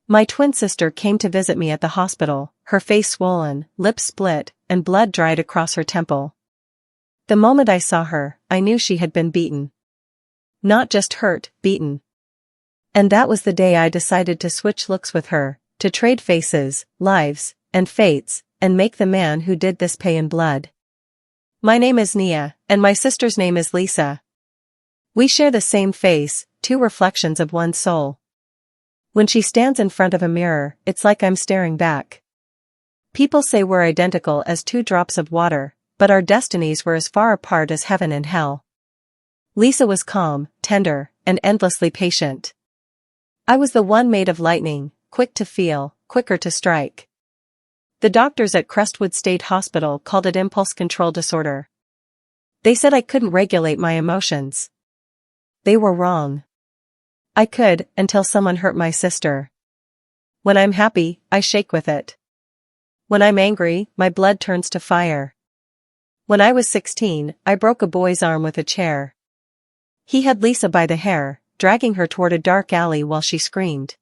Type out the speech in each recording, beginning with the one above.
My twin sister came to visit me at the hospital, her face swollen, lips split, and blood dried across her temple. The moment I saw her, I knew she had been beaten. Not just hurt, beaten. And that was the day I decided to switch looks with her, to trade faces, lives, and fates, and make the man who did this pay in blood. My name is Nia, and my sister's name is Lisa. We share the same face, two reflections of one soul. When she stands in front of a mirror, it's like I'm staring back. People say we're identical as two drops of water, but our destinies were as far apart as heaven and hell. Lisa was calm, tender, and endlessly patient. I was the one made of lightning, quick to feel, quicker to strike. The doctors at Crestwood State Hospital called it impulse control disorder. They said I couldn't regulate my emotions. They were wrong. I could, until someone hurt my sister. When I'm happy, I shake with it. When I'm angry, my blood turns to fire. When I was 16, I broke a boy's arm with a chair. He had Lisa by the hair, dragging her toward a dark alley while she screamed.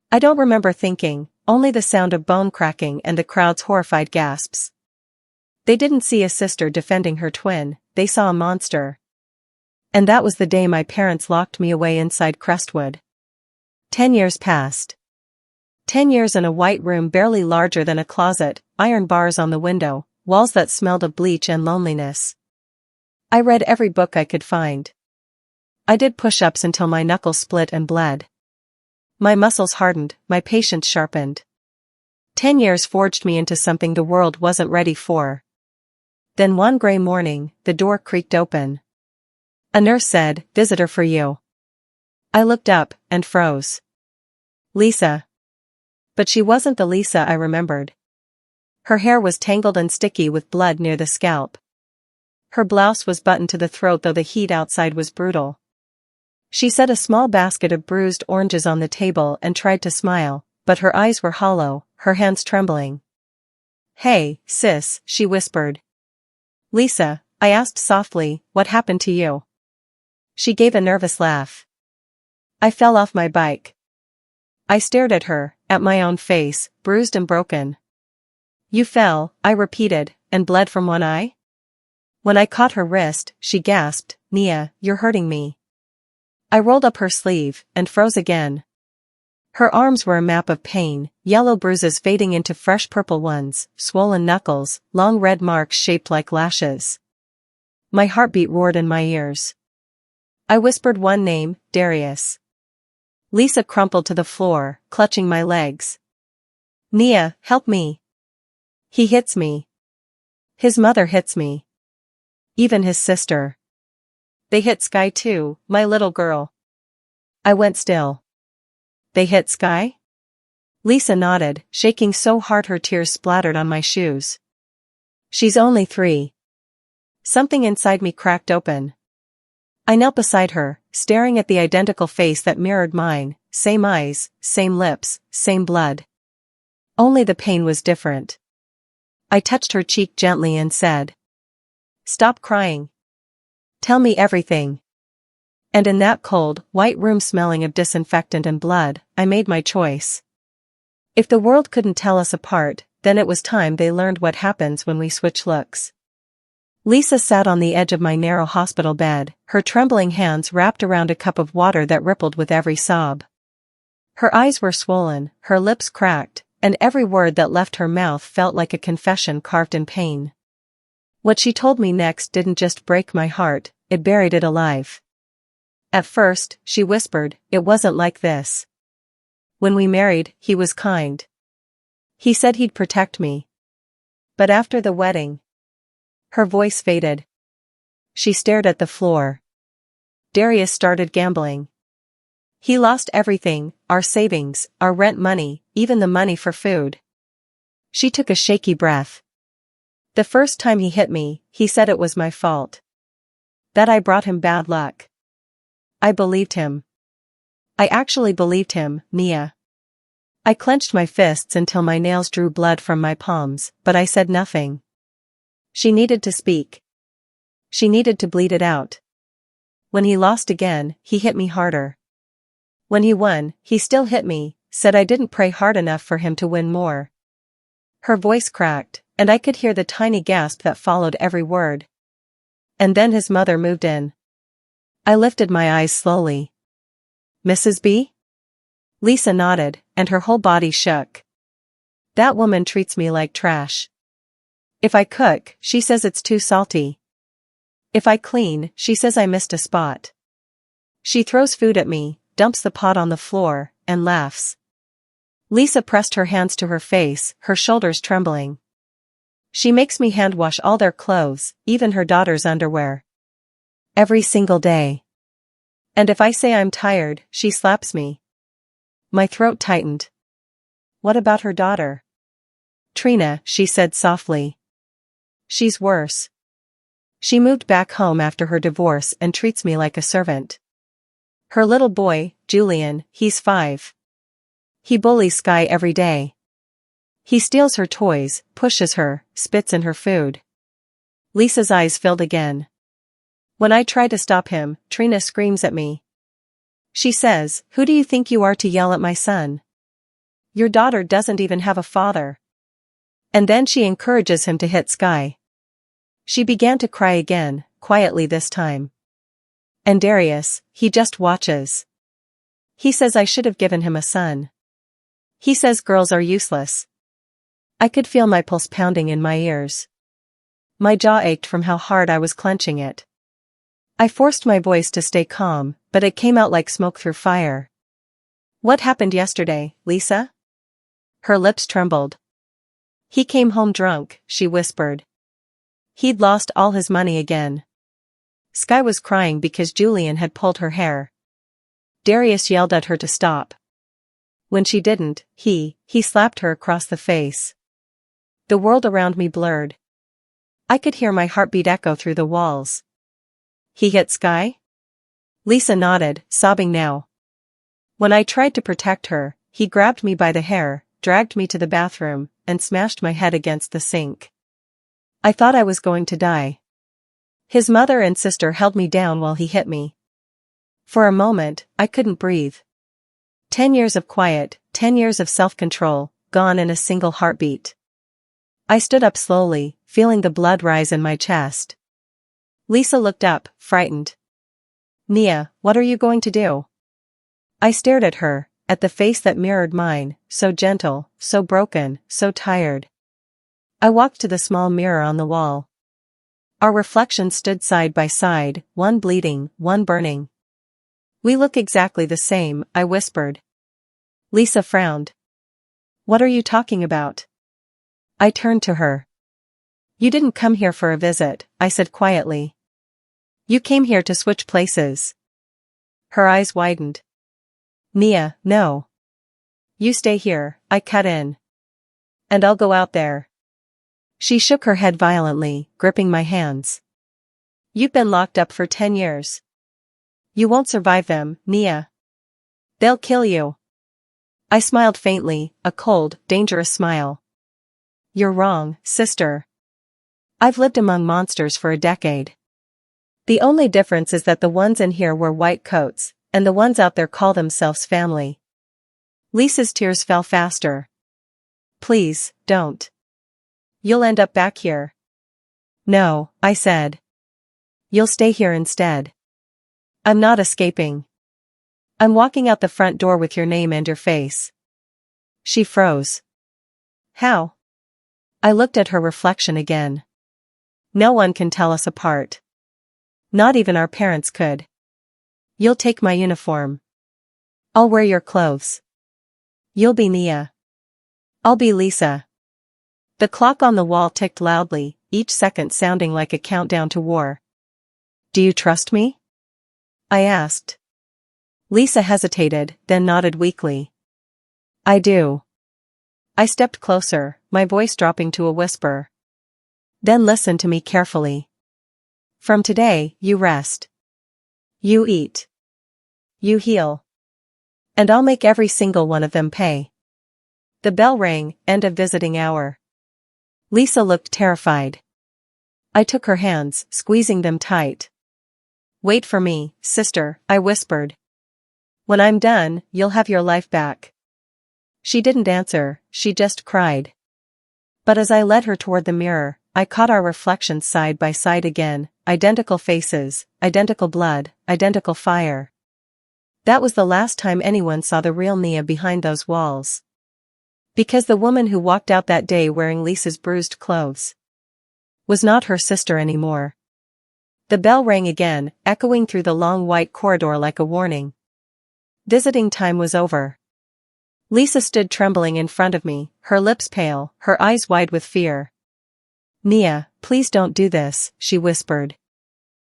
I don't remember thinking, only the sound of bone cracking and the crowd's horrified gasps. They didn't see a sister defending her twin, they saw a monster. And that was the day my parents locked me away inside Crestwood. 10 years passed. 10 years in a white room barely larger than a closet, iron bars on the window, walls that smelled of bleach and loneliness. I read every book I could find. I did push-ups until my knuckles split and bled. My muscles hardened, my patience sharpened. 10 years forged me into something the world wasn't ready for. Then one gray morning, the door creaked open. A nurse said, "Visitor for you." I looked up, and froze. Lisa. But she wasn't the Lisa I remembered. Her hair was tangled and sticky with blood near the scalp. Her blouse was buttoned to the throat though the heat outside was brutal. She set a small basket of bruised oranges on the table and tried to smile, but her eyes were hollow, her hands trembling. "Hey, sis," she whispered. "Lisa," I asked softly, "what happened to you?" She gave a nervous laugh. "I fell off my bike." I stared at her, at my own face, bruised and broken. "You fell," I repeated, "and bled from one eye?" When I caught her wrist, she gasped, "Nia, you're hurting me." I rolled up her sleeve, and froze again. Her arms were a map of pain, yellow bruises fading into fresh purple ones, swollen knuckles, long red marks shaped like lashes. My heartbeat roared in my ears. I whispered one name, Darius. Lisa crumpled to the floor, clutching my legs. "Nia, help me. He hits me. His mother hits me. Even his sister. They hit Sky too, my little girl." I went still. "They hit Sky?" Lisa nodded, shaking so hard her tears splattered on my shoes. "She's only 3. Something inside me cracked open. I knelt beside her, staring at the identical face that mirrored mine, same eyes, same lips, same blood. Only the pain was different. I touched her cheek gently and said, "Stop crying. Tell me everything." And in that cold, white room smelling of disinfectant and blood, I made my choice. If the world couldn't tell us apart, then it was time they learned what happens when we switch looks. Lisa sat on the edge of my narrow hospital bed, her trembling hands wrapped around a cup of water that rippled with every sob. Her eyes were swollen, her lips cracked, and every word that left her mouth felt like a confession carved in pain. What she told me next didn't just break my heart, it buried it alive. At first, she whispered, "It wasn't like this. When we married, he was kind. He said he'd protect me. But after the wedding..." Her voice faded. She stared at the floor. "Darius started gambling. He lost everything, our savings, our rent money, even the money for food." She took a shaky breath. "The first time he hit me, he said it was my fault. That I brought him bad luck. I believed him. I actually believed him, Nia." I clenched my fists until my nails drew blood from my palms, but I said nothing. She needed to speak. She needed to bleed it out. When he lost again, he hit me harder. When he won, he still hit me, said I didn't pray hard enough for him to win more. Her voice cracked, and I could hear the tiny gasp that followed every word. And then his mother moved in. I lifted my eyes slowly. Mrs. B? Lisa nodded, and her whole body shook. That woman treats me like trash. If I cook, she says it's too salty. If I clean, she says I missed a spot. She throws food at me, dumps the pot on the floor, and laughs. Lisa pressed her hands to her face, her shoulders trembling. She makes me hand wash all their clothes, even her daughter's underwear. Every single day. And if I say I'm tired, she slaps me. My throat tightened. What about her daughter? Trina, she said softly. She's worse. She moved back home after her divorce and treats me like a servant. Her little boy, Julian, he's 5. He bullies Sky every day. He steals her toys, pushes her, spits in her food. Lisa's eyes filled again. When I try to stop him, Trina screams at me. She says, "Who do you think you are to yell at my son? Your daughter doesn't even have a father." And then she encourages him to hit Sky. She began to cry again, quietly this time. And Darius, he just watches. He says I should have given him a son. He says girls are useless. I could feel my pulse pounding in my ears. My jaw ached from how hard I was clenching it. I forced my voice to stay calm, but it came out like smoke through fire. What happened yesterday, Lisa? Her lips trembled. He came home drunk, she whispered. He'd lost all his money again. Sky was crying because Julian had pulled her hair. Darius yelled at her to stop. When she didn't, he slapped her across the face. The world around me blurred. I could hear my heartbeat echo through the walls. He hit Sky? Lisa nodded, sobbing now. When I tried to protect her, he grabbed me by the hair, dragged me to the bathroom, and smashed my head against the sink. I thought I was going to die. His mother and sister held me down while he hit me. For a moment, I couldn't breathe. 10 years of quiet, 10 years of self-control, gone in a single heartbeat. I stood up slowly, feeling the blood rise in my chest. Lisa looked up, frightened. Nia, what are you going to do? I stared at her, at the face that mirrored mine, so gentle, so broken, so tired. I walked to the small mirror on the wall. Our reflections stood side by side, one bleeding, one burning. We look exactly the same, I whispered. Lisa frowned. What are you talking about? I turned to her. You didn't come here for a visit, I said quietly. You came here to switch places. Her eyes widened. Nia, no. You stay here, I cut in. And I'll go out there. She shook her head violently, gripping my hands. You've been locked up for 10 years. You won't survive them, Nia. They'll kill you. I smiled faintly, a cold, dangerous smile. You're wrong, sister. I've lived among monsters for a decade. The only difference is that the ones in here wear white coats, and the ones out there call themselves family. Lisa's tears fell faster. Please, don't. You'll end up back here. No, I said. You'll stay here instead. I'm not escaping. I'm walking out the front door with your name and your face. She froze. How? I looked at her reflection again. No one can tell us apart. Not even our parents could. You'll take my uniform. I'll wear your clothes. You'll be Nia. I'll be Lisa. The clock on the wall ticked loudly, each second sounding like a countdown to war. Do you trust me? I asked. Lisa hesitated, then nodded weakly. I do. I stepped closer, my voice dropping to a whisper. Then listen to me carefully. From today, you rest. You eat. You heal. And I'll make every single one of them pay. The bell rang, end of visiting hour. Lisa looked terrified. I took her hands, squeezing them tight. Wait for me, sister, I whispered. When I'm done, you'll have your life back. She didn't answer, she just cried. But as I led her toward the mirror, I caught our reflections side by side again, identical faces, identical blood, identical fire. That was the last time anyone saw the real Nia behind those walls. Because the woman who walked out that day wearing Lisa's bruised clothes was not her sister anymore. The bell rang again, echoing through the long white corridor like a warning. Visiting time was over. Lisa stood trembling in front of me, her lips pale, her eyes wide with fear. "Nia, please don't do this," she whispered.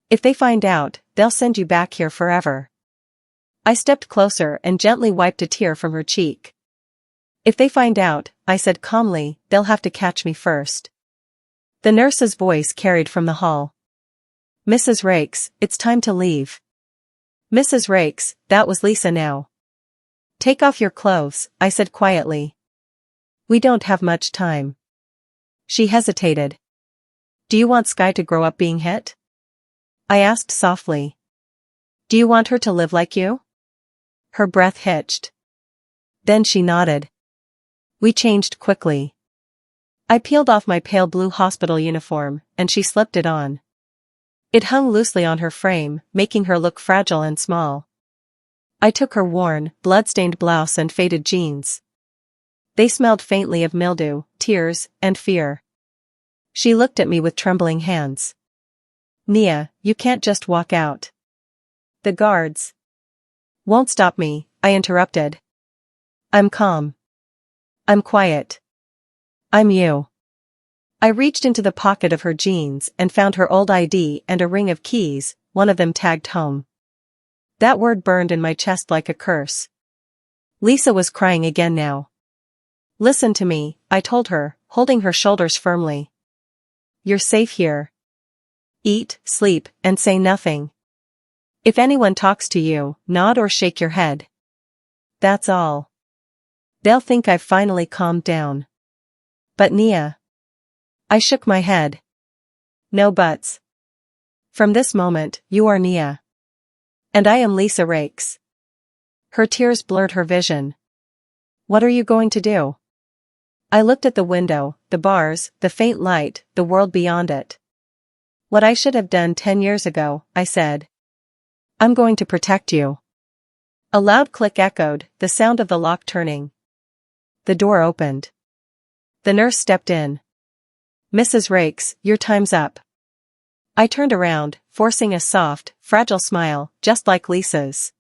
"If they find out, they'll send you back here forever." I stepped closer and gently wiped a tear from her cheek. "If they find out," I said calmly, "they'll have to catch me first." The nurse's voice carried from the hall. "Mrs. Rakes, it's time to leave." Mrs. Rakes, that was Lisa now. "Take off your clothes," I said quietly. "We don't have much time." She hesitated. "Do you want Sky to grow up being hit?" I asked softly. "Do you want her to live like you?" Her breath hitched. Then she nodded. We changed quickly. I peeled off my pale blue hospital uniform, and she slipped it on. It hung loosely on her frame, making her look fragile and small. I took her worn, blood-stained blouse and faded jeans. They smelled faintly of mildew, tears, and fear. She looked at me with trembling hands. "Nia, you can't just walk out. The guards won't stop me," I interrupted. "I'm calm. I'm quiet. I'm you." I reached into the pocket of her jeans and found her old ID and a ring of keys, one of them tagged home. That word burned in my chest like a curse. Lisa was crying again now. "Listen to me," I told her, holding her shoulders firmly. "You're safe here. Eat, sleep, and say nothing. If anyone talks to you, nod or shake your head. That's all. They'll think I've finally calmed down." "But Nia." I shook my head. "No buts. From this moment, you are Nia. And I am Lisa Rakes." Her tears blurred her vision. "What are you going to do?" I looked at the window, the bars, the faint light, the world beyond it. "What I should have done 10 years ago," I said. "I'm going to protect you." A loud click echoed, the sound of the lock turning. The door opened. The nurse stepped in. "Mrs. Rakes, your time's up." I turned around, forcing a soft, fragile smile, just like Lisa's.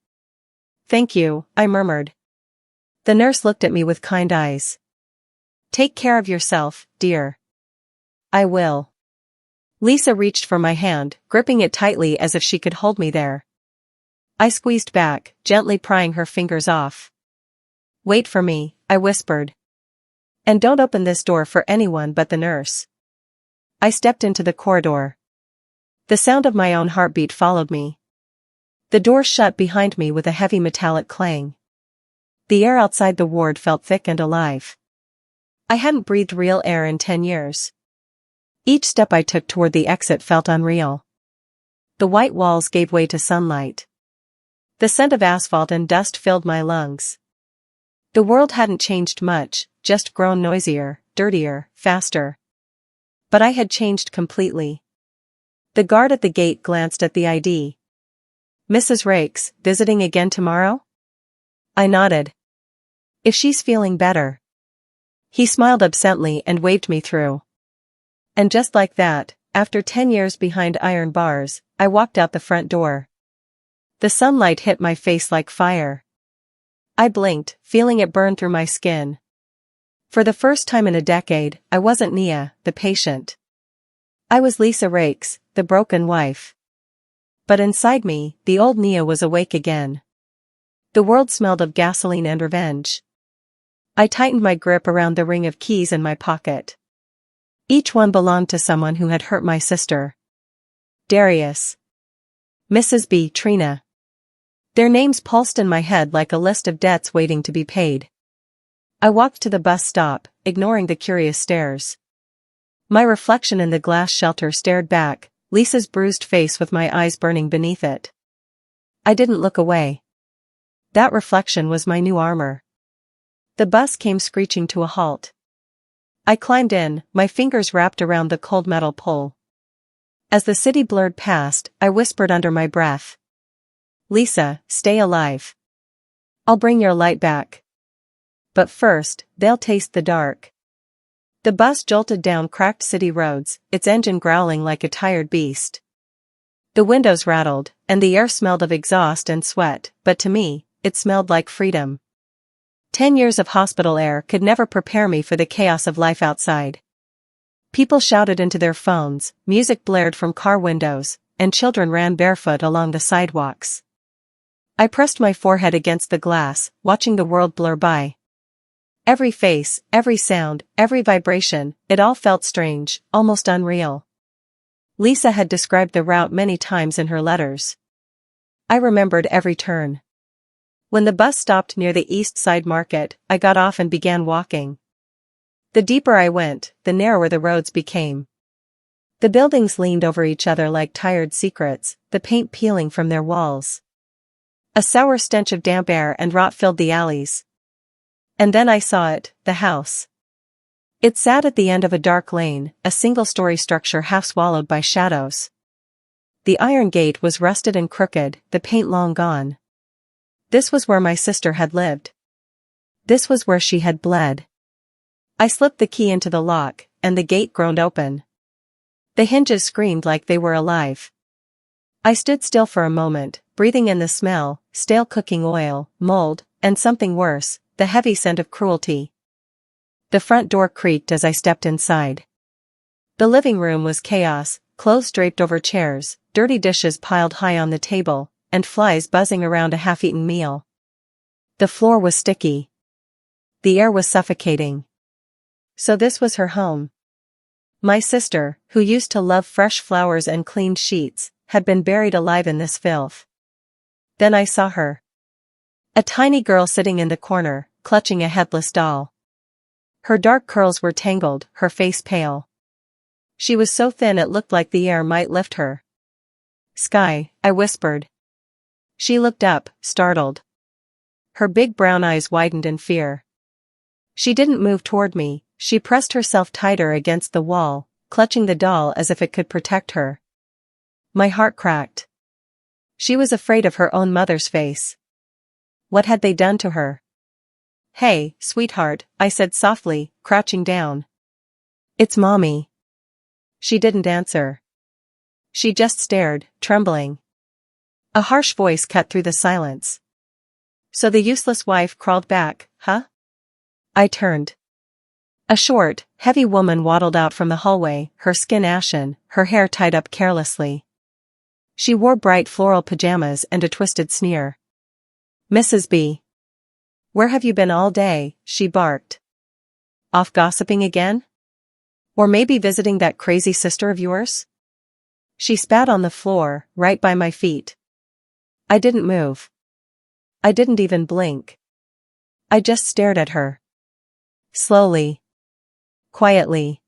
"Thank you," I murmured. The nurse looked at me with kind eyes. "Take care of yourself, dear." "I will." Lisa reached for my hand, gripping it tightly as if she could hold me there. I squeezed back, gently prying her fingers off. "Wait for me," I whispered. "And don't open this door for anyone but the nurse." I stepped into the corridor. The sound of my own heartbeat followed me. The door shut behind me with a heavy metallic clang. The air outside the ward felt thick and alive. I hadn't breathed real air in 10 years. Each step I took toward the exit felt unreal. The white walls gave way to sunlight. The scent of asphalt and dust filled my lungs. The world hadn't changed much, just grown noisier, dirtier, faster. But I had changed completely. The guard at the gate glanced at the ID. "Mrs. Rakes, visiting again tomorrow?" I nodded. "If she's feeling better." He smiled absently and waved me through. And just like that, after 10 years behind iron bars, I walked out the front door. The sunlight hit my face like fire. I blinked, feeling it burn through my skin. For the first time in a decade, I wasn't Nia, the patient. I was Lisa Rakes, the broken wife. But inside me, the old Nia was awake again. The world smelled of gasoline and revenge. I tightened my grip around the ring of keys in my pocket. Each one belonged to someone who had hurt my sister. Darius. Mrs. B. Trina. Their names pulsed in my head like a list of debts waiting to be paid. I walked to the bus stop, ignoring the curious stares. My reflection in the glass shelter stared back, Lisa's bruised face with my eyes burning beneath it. I didn't look away. That reflection was my new armor. The bus came screeching to a halt. I climbed in, my fingers wrapped around the cold metal pole. As the city blurred past, I whispered under my breath. Lisa, stay alive. I'll bring your light back. But first, they'll taste the dark. The bus jolted down cracked city roads, its engine growling like a tired beast. The windows rattled, and the air smelled of exhaust and sweat, but to me, it smelled like freedom. 10 years of hospital air could never prepare me for the chaos of life outside. People shouted into their phones, music blared from car windows, and children ran barefoot along the sidewalks. I pressed my forehead against the glass, watching the world blur by. Every face, every sound, every vibration, it all felt strange, almost unreal. Lisa had described the route many times in her letters. I remembered every turn. When the bus stopped near the East Side Market, I got off and began walking. The deeper I went, the narrower the roads became. The buildings leaned over each other like tired secrets, the paint peeling from their walls. A sour stench of damp air and rot filled the alleys. And then I saw it, the house. It sat at the end of a dark lane, a single-story structure half swallowed by shadows. The iron gate was rusted and crooked, the paint long gone. This was where my sister had lived. This was where she had bled. I slipped the key into the lock, and the gate groaned open. The hinges screamed like they were alive. I stood still for a moment, breathing in the smell, stale cooking oil, mold, and something worse, the heavy scent of cruelty. The front door creaked as I stepped inside. The living room was chaos, clothes draped over chairs, dirty dishes piled high on the table, and flies buzzing around a half-eaten meal. The floor was sticky. The air was suffocating. So this was her home. My sister, who used to love fresh flowers and cleaned sheets, had been buried alive in this filth. Then I saw her. A tiny girl sitting in the corner, clutching a headless doll. Her dark curls were tangled, her face pale. She was so thin it looked like the air might lift her. Sky, I whispered. She looked up, startled. Her big brown eyes widened in fear. She didn't move toward me, she pressed herself tighter against the wall, clutching the doll as if it could protect her. My heart cracked. She was afraid of her own mother's face. What had they done to her? Hey, sweetheart, I said softly, crouching down. It's Mommy. She didn't answer. She just stared, trembling. A harsh voice cut through the silence. So the useless wife crawled back, huh? I turned. A short, heavy woman waddled out from the hallway, her skin ashen, her hair tied up carelessly. She wore bright floral pajamas and a twisted sneer. Mrs. B. Where have you been all day? She barked. Off gossiping again? Or maybe visiting that crazy sister of yours? She spat on the floor, right by my feet. I didn't move. I didn't even blink. I just stared at her. Slowly. Quietly.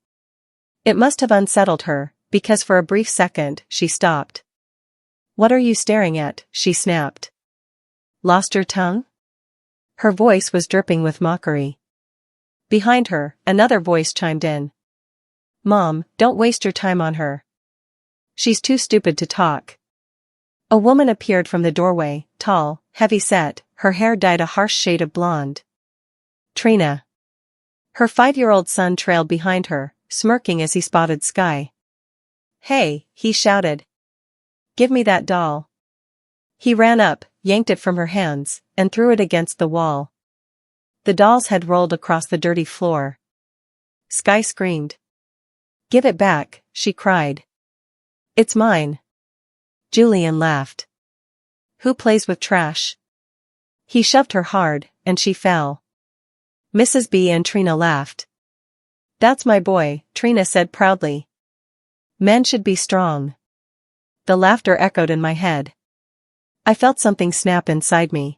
It must have unsettled her, because for a brief second, she stopped. What are you staring at? She snapped. Lost your tongue? Her voice was dripping with mockery. Behind her, another voice chimed in. Mom, don't waste your time on her. She's too stupid to talk. A woman appeared from the doorway, tall, heavy-set, her hair dyed a harsh shade of blonde. Trina. Her 5-year-old son trailed behind her, smirking as he spotted Sky. Hey, he shouted. Give me that doll. He ran up, yanked it from her hands, and threw it against the wall. The doll's head rolled across the dirty floor. Sky screamed. Give it back, she cried. It's mine. Julian laughed. Who plays with trash? He shoved her hard, and she fell. Mrs. B and Trina laughed. That's my boy, Trina said proudly. Men should be strong. The laughter echoed in my head. I felt something snap inside me.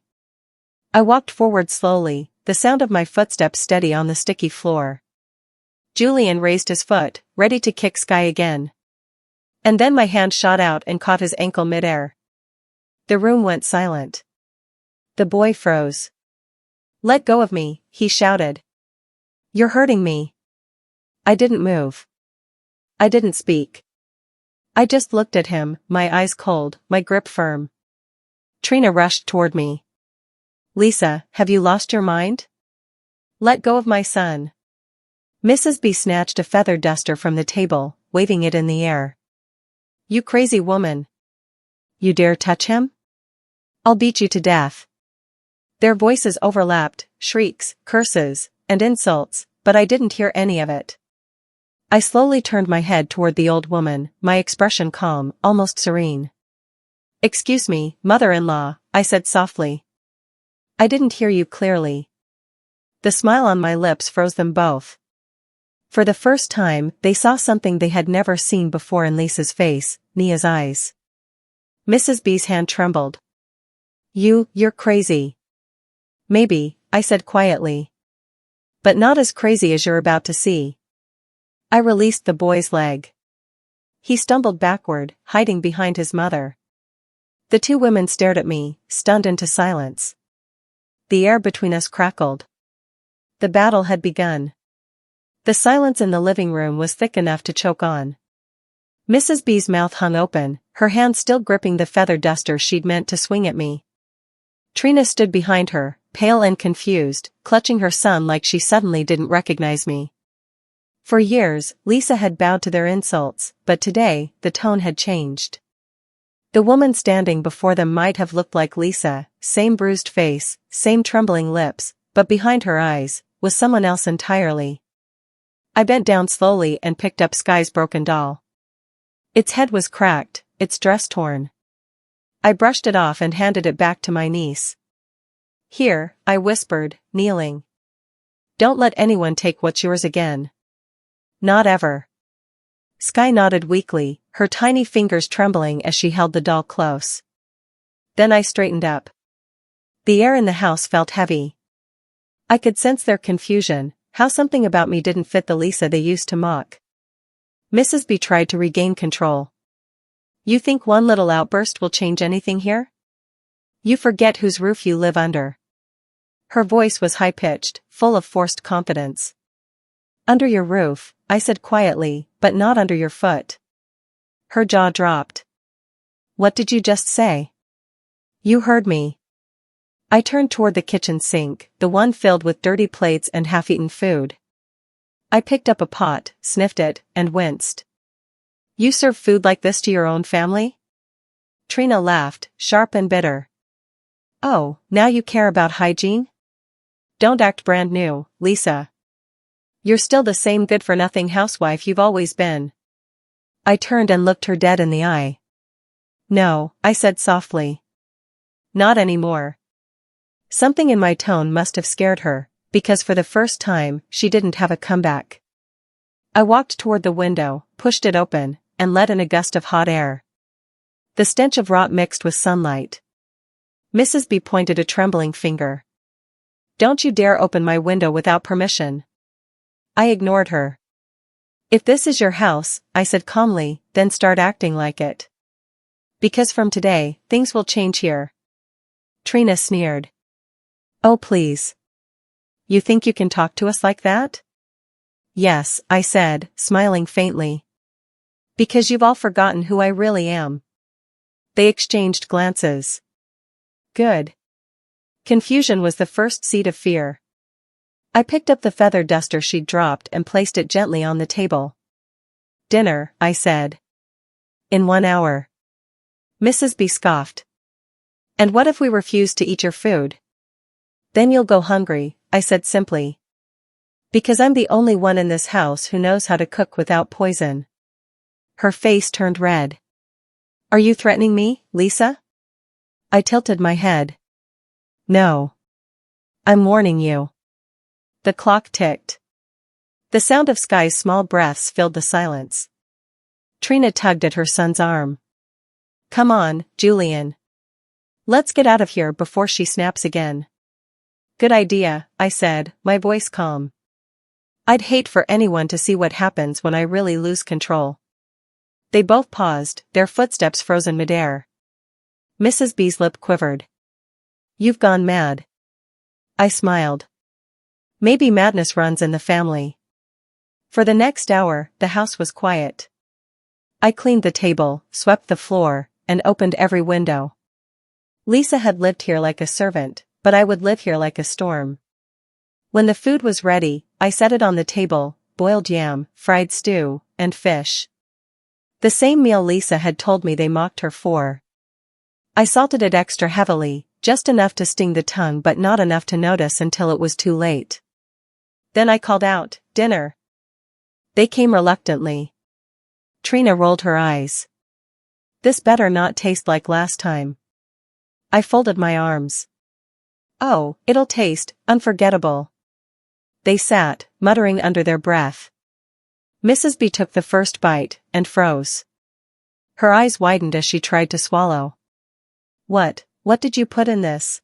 I walked forward slowly, the sound of my footsteps steady on the sticky floor. Julian raised his foot, ready to kick Sky again. And then my hand shot out and caught his ankle midair. The room went silent. The boy froze. Let go of me, he shouted. You're hurting me. I didn't move. I didn't speak. I just looked at him, my eyes cold, my grip firm. Trina rushed toward me. Lisa, have you lost your mind? Let go of my son. Mrs. B snatched a feather duster from the table, waving it in the air. You crazy woman. You dare touch him? I'll beat you to death. Their voices overlapped, shrieks, curses, and insults, but I didn't hear any of it. I slowly turned my head toward the old woman, my expression calm, almost serene. Excuse me, mother-in-law, I said softly. I didn't hear you clearly. The smile on my lips froze them both. For the first time, they saw something they had never seen before in Lisa's face, Nia's eyes. Mrs. B's hand trembled. You're crazy. Maybe, I said quietly. But not as crazy as you're about to see. I released the boy's leg. He stumbled backward, hiding behind his mother. The two women stared at me, stunned into silence. The air between us crackled. The battle had begun. The silence in the living room was thick enough to choke on. Mrs. B's mouth hung open, her hand still gripping the feather duster she'd meant to swing at me. Trina stood behind her, pale and confused, clutching her son like she suddenly didn't recognize me. For years, Lisa had bowed to their insults, but today, the tone had changed. The woman standing before them might have looked like Lisa, same bruised face, same trembling lips, but behind her eyes, was someone else entirely. I bent down slowly and picked up Sky's broken doll. Its head was cracked, its dress torn. I brushed it off and handed it back to my niece. Here, I whispered, kneeling. Don't let anyone take what's yours again. Not ever. Sky nodded weakly, her tiny fingers trembling as she held the doll close. Then I straightened up. The air in the house felt heavy. I could sense their confusion, how something about me didn't fit the Lisa they used to mock. Mrs. B tried to regain control. You think one little outburst will change anything here? You forget whose roof you live under. Her voice was high-pitched, full of forced confidence. Under your roof, I said quietly, but not under your foot. Her jaw dropped. What did you just say? You heard me. I turned toward the kitchen sink, the one filled with dirty plates and half-eaten food. I picked up a pot, sniffed it, and winced. You serve food like this to your own family? Trina laughed, sharp and bitter. Oh, now you care about hygiene? Don't act brand new, Lisa. You're still the same good-for-nothing housewife you've always been. I turned and looked her dead in the eye. No, I said softly. Not anymore. Something in my tone must have scared her, because for the first time, she didn't have a comeback. I walked toward the window, pushed it open, and let in a gust of hot air. The stench of rot mixed with sunlight. Mrs. B pointed a trembling finger. Don't you dare open my window without permission. I ignored her. If this is your house, I said calmly, then start acting like it. Because from today, things will change here. Trina sneered. Oh please. You think you can talk to us like that? Yes, I said, smiling faintly. Because you've all forgotten who I really am. They exchanged glances. Good. Confusion was the first seed of fear. I picked up the feather duster she'd dropped and placed it gently on the table. Dinner, I said. In 1 hour. Mrs. B scoffed. And what if we refuse to eat your food? Then you'll go hungry, I said simply. Because I'm the only one in this house who knows how to cook without poison. Her face turned red. Are you threatening me, Lisa? I tilted my head. No. I'm warning you. The clock ticked. The sound of Sky's small breaths filled the silence. Trina tugged at her son's arm. Come on, Julian. Let's get out of here before she snaps again. Good idea, I said, my voice calm. I'd hate for anyone to see what happens when I really lose control. They both paused, their footsteps frozen midair. Mrs. B's lip quivered. You've gone mad. I smiled. Maybe madness runs in the family. For the next hour, the house was quiet. I cleaned the table, swept the floor, and opened every window. Lisa had lived here like a servant, but I would live here like a storm. When the food was ready, I set it on the table: boiled yam, fried stew, and fish. The same meal Lisa had told me they mocked her for. I salted it extra heavily, just enough to sting the tongue but not enough to notice until it was too late. Then I called out, "Dinner." They came reluctantly. Trina rolled her eyes. "This better not taste like last time." I folded my arms. "Oh, it'll taste unforgettable." They sat, muttering under their breath. Mrs. B took the first bite, and froze. Her eyes widened as she tried to swallow. What did you put in this?"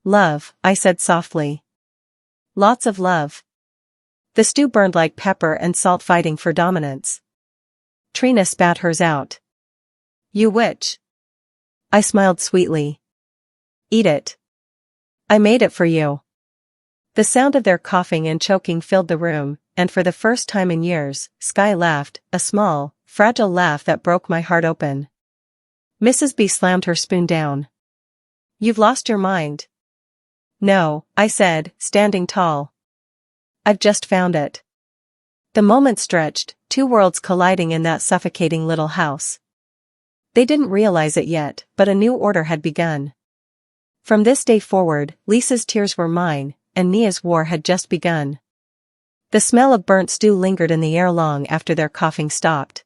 "Love," I said softly. "Lots of love." The stew burned like pepper and salt fighting for dominance. Trina spat hers out. "You witch." I smiled sweetly. "Eat it. I made it for you." The sound of their coughing and choking filled the room, and for the first time in years, Skye laughed, a small, fragile laugh that broke my heart open. Mrs. B slammed her spoon down. "You've lost your mind." "No," I said, standing tall. "I've just found it." The moment stretched, two worlds colliding in that suffocating little house. They didn't realize it yet, but a new order had begun. From this day forward, Lisa's tears were mine, and Nia's war had just begun. The smell of burnt stew lingered in the air long after their coughing stopped.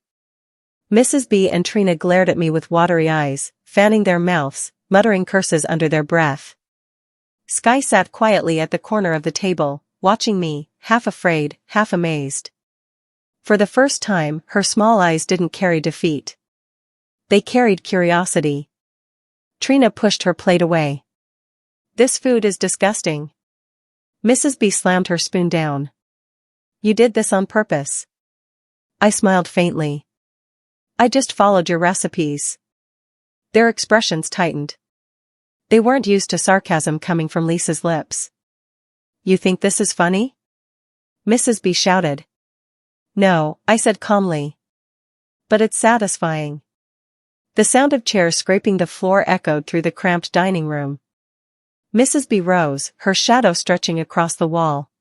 Mrs. B and Trina glared at me with watery eyes, fanning their mouths, muttering curses under their breath. Skye sat quietly at the corner of the table, watching me, half afraid, half amazed. For the first time, her small eyes didn't carry defeat. They carried curiosity. Trina pushed her plate away. "This food is disgusting." Mrs. B slammed her spoon down. "You did this on purpose." I smiled faintly. "I just followed your recipes." Their expressions tightened. They weren't used to sarcasm coming from Lisa's lips. "You think this is funny?" Mrs. B shouted. "No," I said calmly. "But it's satisfying." The sound of chairs scraping the floor echoed through the cramped dining room. Mrs. B rose, her shadow stretching across the wall.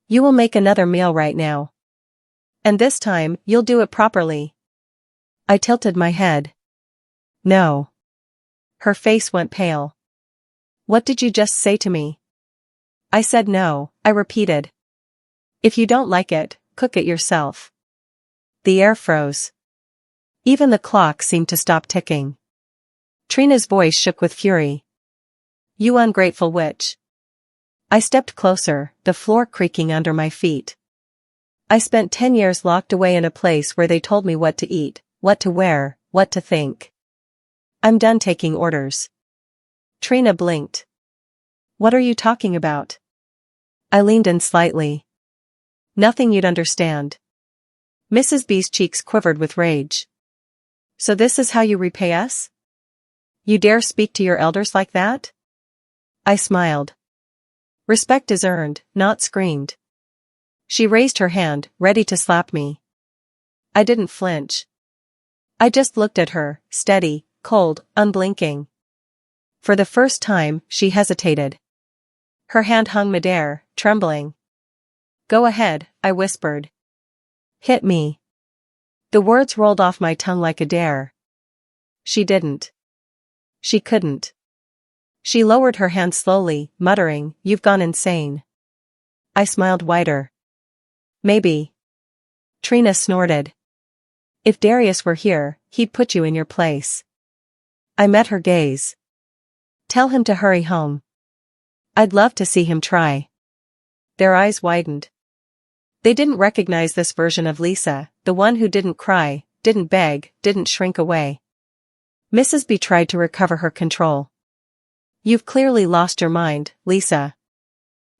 "You will make another meal right now. And this time, you'll do it properly." I tilted my head. "No." Her face went pale. "What did you just say to me?" I said no, I repeated. "If you don't like it, cook it yourself." The air froze. Even the clock seemed to stop ticking. Trina's voice shook with fury. "You ungrateful witch." I stepped closer, the floor creaking under my feet. "I spent 10 years locked away in a place where they told me what to eat, what to wear, what to think. I'm done taking orders." Trina blinked. "What are you talking about?" I leaned in slightly. "Nothing you'd understand." Mrs. B's cheeks quivered with rage. "So this is how you repay us? You dare speak to your elders like that?" I smiled. "Respect is earned, not screamed." She raised her hand, ready to slap me. I didn't flinch. I just looked at her, steady, cold, unblinking. For the first time, she hesitated. Her hand hung midair, trembling. "Go ahead," I whispered. "Hit me." The words rolled off my tongue like a dare. She didn't. She couldn't. She lowered her hand slowly, muttering, "You've gone insane." I smiled wider. "Maybe." Trina snorted. "If Darius were here, he'd put you in your place." I met her gaze. "Tell him to hurry home." "I'd love to see him try." Their eyes widened. They didn't recognize this version of Lisa, the one who didn't cry, didn't beg, didn't shrink away. Mrs. B tried to recover her control. "You've clearly lost your mind, Lisa.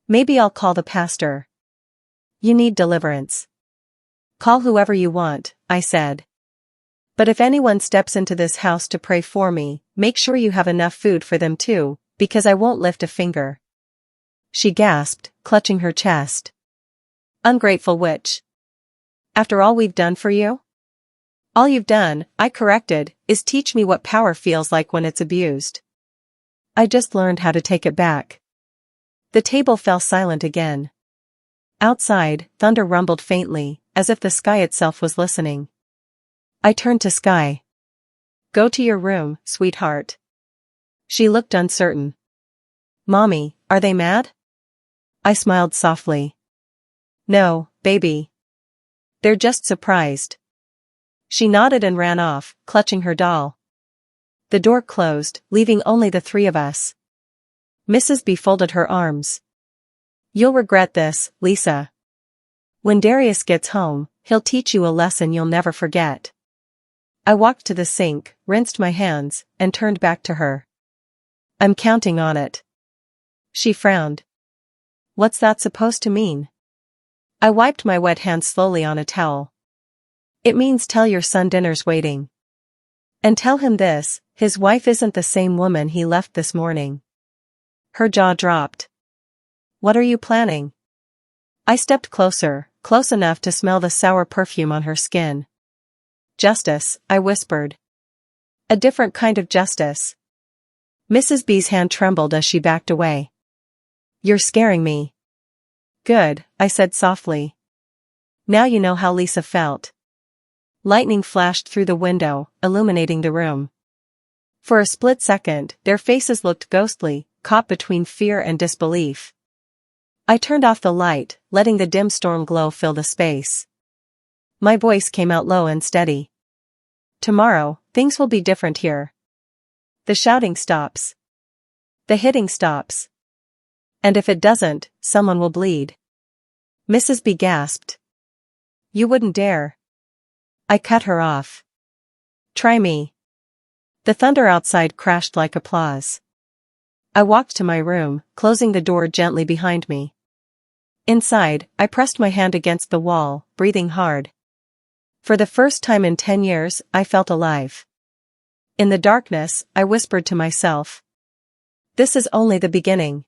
Maybe I'll call the pastor." "You need deliverance." "Call whoever you want," I said. "But if anyone steps into this house to pray for me, make sure you have enough food for them too, because I won't lift a finger." she gasped, clutching her chest. Ungrateful witch. After all we've done for you? All you've done, I corrected, is teach me what power feels like when it's abused. I just learned how to take it back. The table fell silent again. Outside, thunder rumbled faintly, as if the sky itself was listening. I turned to Sky. Go to your room, sweetheart. She looked uncertain. Mommy, are they mad? I smiled softly. No, baby. They're just surprised. She nodded and ran off, clutching her doll. The door closed, leaving only the three of us. Mrs. B folded her arms. You'll regret this, Lisa. When Darius gets home, he'll teach you a lesson you'll never forget. I walked to the sink, rinsed my hands, and turned back to her. I'm counting on it. She frowned. What's that supposed to mean? I wiped my wet hands slowly on a towel. It means tell your son dinner's waiting. And tell him this, his wife isn't the same woman he left this morning. Her jaw dropped. What are you planning? I stepped closer, close enough to smell the sour perfume on her skin. Justice, I whispered. A different kind of justice. Mrs. B's hand trembled as she backed away. You're scaring me. Good, I said softly. Now you know how Lisa felt. Lightning flashed through the window, illuminating the room. For a split second, their faces looked ghostly, caught between fear and disbelief. I turned off the light, letting the dim storm glow fill the space. My voice came out low and steady. Tomorrow, things will be different here. The shouting stops. The hitting stops. And if it doesn't, someone will bleed. Mrs. B gasped. You wouldn't dare. I cut her off. Try me. The thunder outside crashed like applause. I walked to my room, closing the door gently behind me. Inside, I pressed my hand against the wall, breathing hard. For the first time in 10 years, I felt alive. In the darkness, I whispered to myself. This is only the beginning.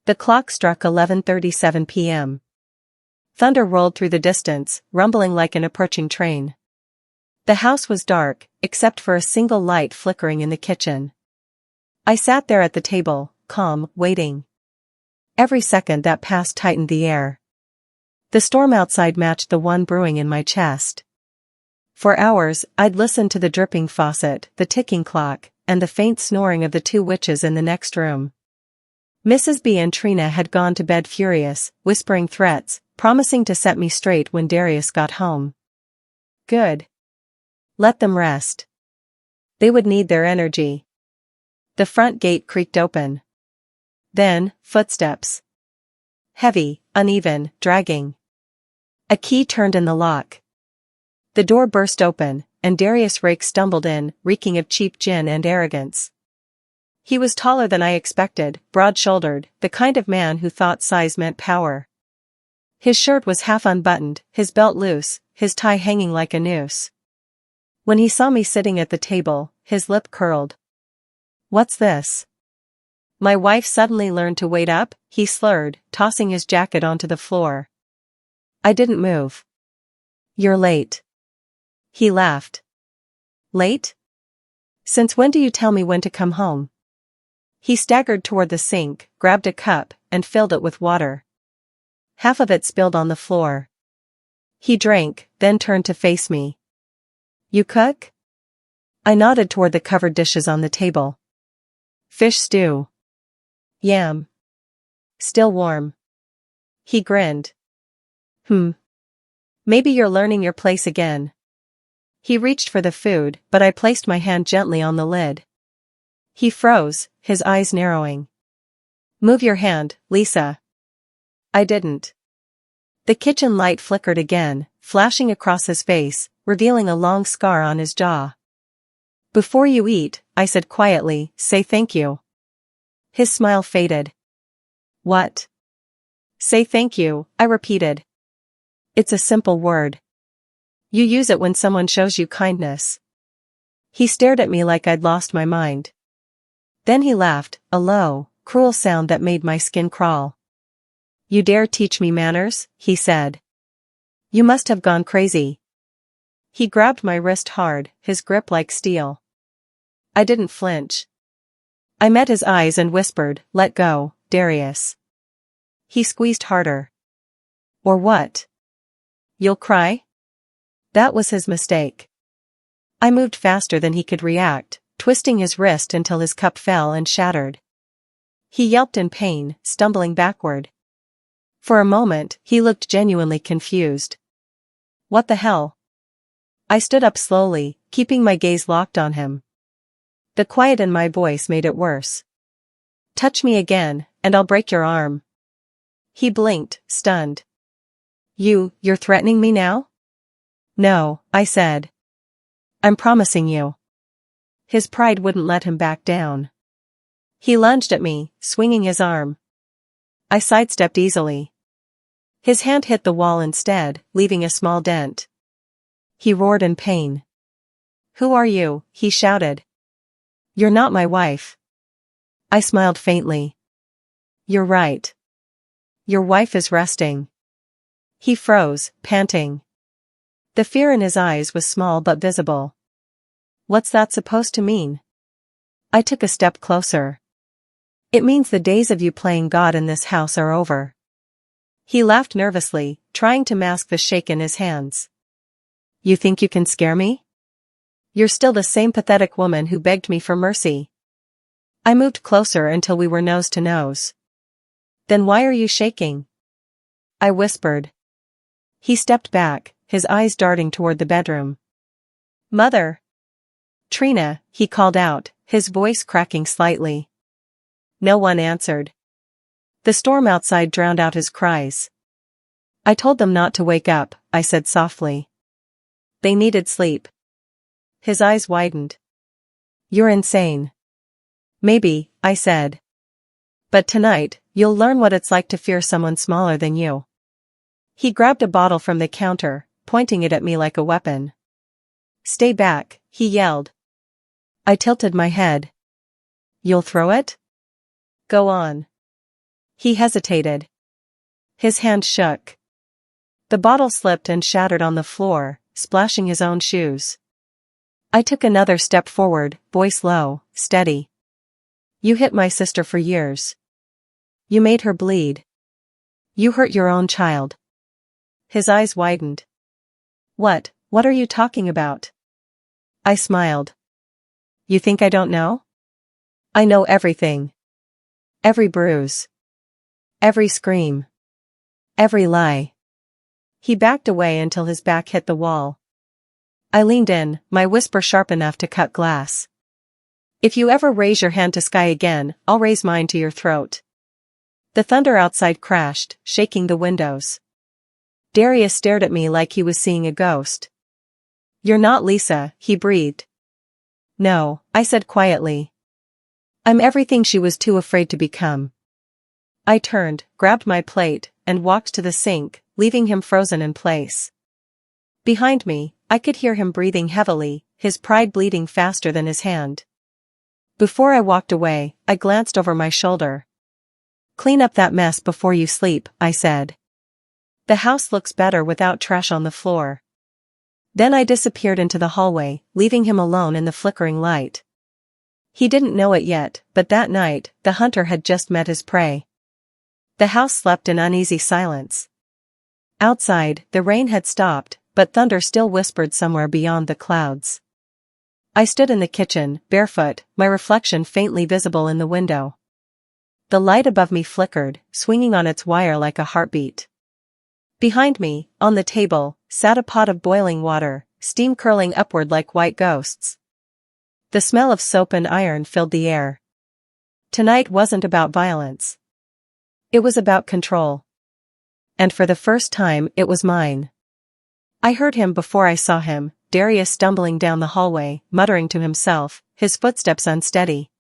The clock struck 11:37 p.m. Thunder rolled through the distance, rumbling like an approaching train. The house was dark, except for a single light flickering in the kitchen. I sat there at the table, calm, waiting. Every second that passed tightened the air. The storm outside matched the one brewing in my chest. For hours, I'd listened to the dripping faucet, the ticking clock, and the faint snoring of the two witches in the next room. Mrs. B and Trina had gone to bed furious, whispering threats, promising to set me straight when Darius got home. Good. Let them rest. They would need their energy. The front gate creaked open. Then, footsteps. Heavy, uneven, dragging. A key turned in the lock. The door burst open, and Darius Rake stumbled in, reeking of cheap gin and arrogance. He was taller than I expected, broad-shouldered, the kind of man who thought size meant power. His shirt was half unbuttoned, his belt loose, his tie hanging like a noose. When he saw me sitting at the table, his lip curled. What's this? My wife suddenly learned to wait up, he slurred, tossing his jacket onto the floor. I didn't move. You're late. He laughed. Late? Since when do you tell me when to come home? He staggered toward the sink, grabbed a cup, and filled it with water. Half of it spilled on the floor. He drank, then turned to face me. You cook? I nodded toward the covered dishes on the table. Fish stew. Yam. Still warm. He grinned. Maybe you're learning your place again. He reached for the food, but I placed my hand gently on the lid. He froze, his eyes narrowing. Move your hand, Lisa. I didn't. The kitchen light flickered again, flashing across his face, revealing a long scar on his jaw. Before you eat, I said quietly, say thank you. His smile faded. What? Say thank you, I repeated. It's a simple word. You use it when someone shows you kindness. He stared at me like I'd lost my mind. Then he laughed, a low, cruel sound that made my skin crawl. You dare teach me manners? He said. You must have gone crazy. He grabbed my wrist hard, his grip like steel. I didn't flinch. I met his eyes and whispered, "Let go, Darius." He squeezed harder. Or what? You'll cry? That was his mistake. I moved faster than he could react, twisting his wrist until his cup fell and shattered. He yelped in pain, stumbling backward. For a moment, he looked genuinely confused. What the hell? I stood up slowly, keeping my gaze locked on him. The quiet in my voice made it worse. Touch me again, and I'll break your arm. He blinked, stunned. You're threatening me now? No, I said. I'm promising you. His pride wouldn't let him back down. He lunged at me, swinging his arm. I sidestepped easily. His hand hit the wall instead, leaving a small dent. He roared in pain. Who are you? He shouted. You're not my wife. I smiled faintly. You're right. Your wife is resting. He froze, panting. The fear in his eyes was small but visible. What's that supposed to mean? I took a step closer. It means the days of you playing God in this house are over. He laughed nervously, trying to mask the shake in his hands. You think you can scare me? You're still the same pathetic woman who begged me for mercy. I moved closer until we were nose to nose. Then why are you shaking? I whispered. He stepped back, his eyes darting toward the bedroom. Mother! Trina, he called out, his voice cracking slightly. No one answered. The storm outside drowned out his cries. I told them not to wake up, I said softly. They needed sleep. His eyes widened. You're insane. Maybe, I said. But tonight, you'll learn what it's like to fear someone smaller than you. He grabbed a bottle from the counter, pointing it at me like a weapon. Stay back, he yelled. I tilted my head. You'll throw it? Go on. He hesitated. His hand shook. The bottle slipped and shattered on the floor, splashing his own shoes. I took another step forward, voice low, steady. You hit my sister for years. You made her bleed. You hurt your own child. His eyes widened. What are you talking about? I smiled. You think I don't know? I know everything. Every bruise. Every scream. Every lie. He backed away until his back hit the wall. I leaned in, my whisper sharp enough to cut glass. If you ever raise your hand to sky again, I'll raise mine to your throat. The thunder outside crashed, shaking the windows. Darius stared at me like he was seeing a ghost. You're not Lisa, he breathed. No, I said quietly. I'm everything she was too afraid to become. I turned, grabbed my plate, and walked to the sink, leaving him frozen in place. Behind me, I could hear him breathing heavily, his pride bleeding faster than his hand. Before I walked away, I glanced over my shoulder. Clean up that mess before you sleep, I said. The house looks better without trash on the floor. Then I disappeared into the hallway, leaving him alone in the flickering light. He didn't know it yet, but that night, the hunter had just met his prey. The house slept in uneasy silence. Outside, the rain had stopped, but thunder still whispered somewhere beyond the clouds. I stood in the kitchen, barefoot, my reflection faintly visible in the window. The light above me flickered, swinging on its wire like a heartbeat. Behind me, on the table, sat a pot of boiling water, steam curling upward like white ghosts. The smell of soap and iron filled the air. Tonight wasn't about violence. It was about control. And for the first time, it was mine. I heard him before I saw him, Darius stumbling down the hallway, muttering to himself, his footsteps unsteady.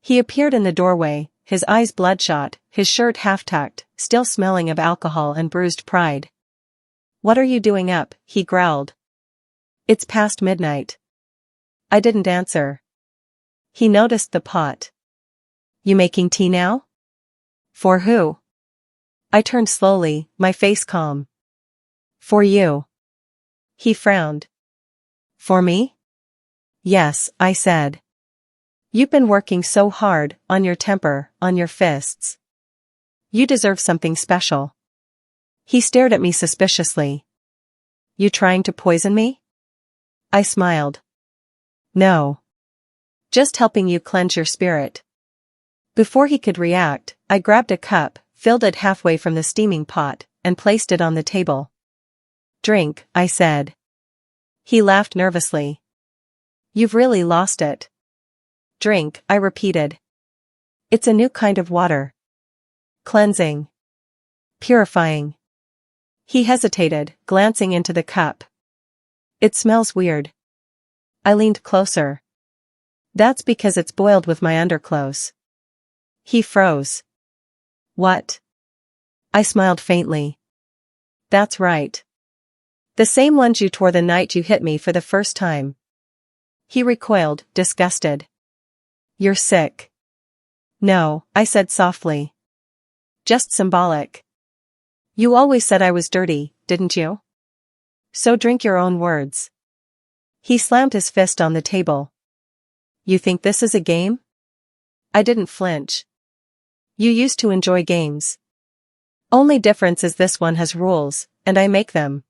He appeared in the doorway, his eyes bloodshot, his shirt half-tucked, still smelling of alcohol and bruised pride. What are you doing up? He growled. It's past midnight. I didn't answer. He noticed the pot. You making tea now? For who? I turned slowly, my face calm. For you. He frowned. For me? Yes, I said. You've been working so hard, on your temper, on your fists. You deserve something special. He stared at me suspiciously. You trying to poison me? I smiled. No. Just helping you cleanse your spirit. Before he could react, I grabbed a cup, filled it halfway from the steaming pot, and placed it on the table. Drink, I said. He laughed nervously. You've really lost it. Drink, I repeated. It's a new kind of water. Cleansing. Purifying. He hesitated, glancing into the cup. It smells weird. I leaned closer. That's because it's boiled with my underclothes. He froze. What? I smiled faintly. That's right. The same ones you tore the night you hit me for the first time. He recoiled, disgusted. You're sick. No, I said softly. Just symbolic. You always said I was dirty, didn't you? So drink your own words. He slammed his fist on the table. You think this is a game? I didn't flinch. You used to enjoy games. Only difference is this one has rules, and I make them.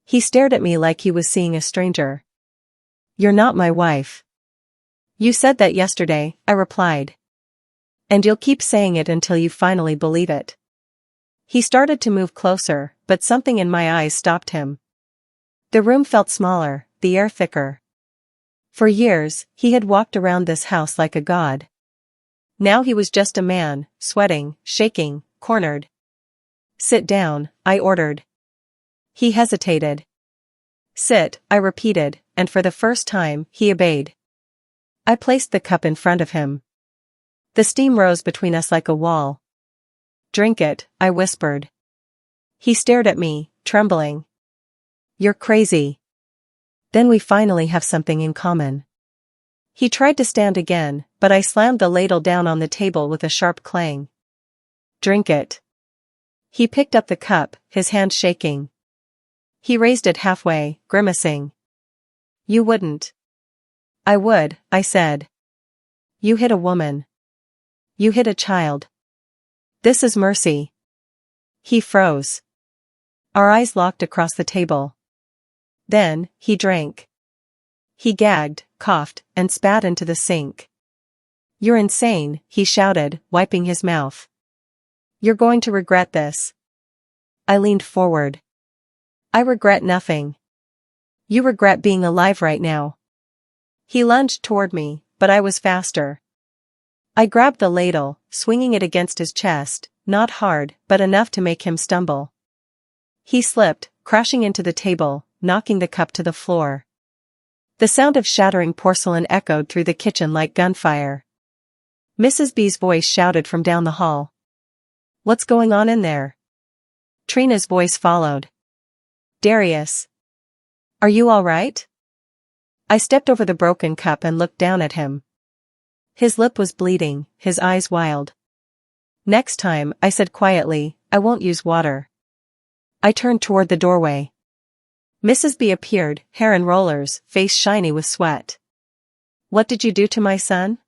He stared at me like he was seeing a stranger. You're not my wife. You said that yesterday, I replied. And you'll keep saying it until you finally believe it. He started to move closer, but something in my eyes stopped him. The room felt smaller, the air thicker. For years, he had walked around this house like a god. Now he was just a man, sweating, shaking, cornered. Sit down, I ordered. He hesitated. Sit, I repeated, and for the first time, he obeyed. I placed the cup in front of him. The steam rose between us like a wall. Drink it, I whispered. He stared at me, trembling. You're crazy. Then we finally have something in common. He tried to stand again, but I slammed the ladle down on the table with a sharp clang. Drink it. He picked up the cup, his hand shaking. He raised it halfway, grimacing. You wouldn't. I would, I said. You hit a woman. You hit a child. This is mercy. He froze. Our eyes locked across the table. Then, he drank. He gagged, coughed, and spat into the sink. You're insane, he shouted, wiping his mouth. You're going to regret this. I leaned forward. I regret nothing. You regret being alive right now. He lunged toward me, but I was faster. I grabbed the ladle, swinging it against his chest, not hard, but enough to make him stumble. He slipped, crashing into the table, knocking the cup to the floor. The sound of shattering porcelain echoed through the kitchen like gunfire. Mrs. B's voice shouted from down the hall. What's going on in there? Trina's voice followed. Darius. Are you all right? I stepped over the broken cup and looked down at him. His lip was bleeding, his eyes wild. Next time, I said quietly, I won't use water. I turned toward the doorway. Mrs. B appeared, hair in rollers, face shiny with sweat. What did you do to my son?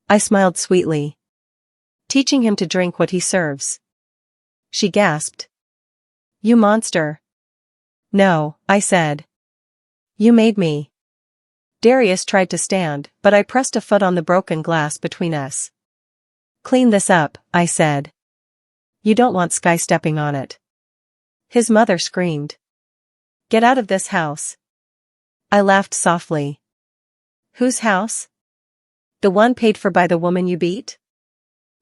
I smiled sweetly. Teaching him to drink what he serves. She gasped. You monster. No, I said. You made me. Darius tried to stand, but I pressed a foot on the broken glass between us. Clean this up, I said. You don't want Sky stepping on it. His mother screamed. Get out of this house. I laughed softly. Whose house? The one paid for by the woman you beat?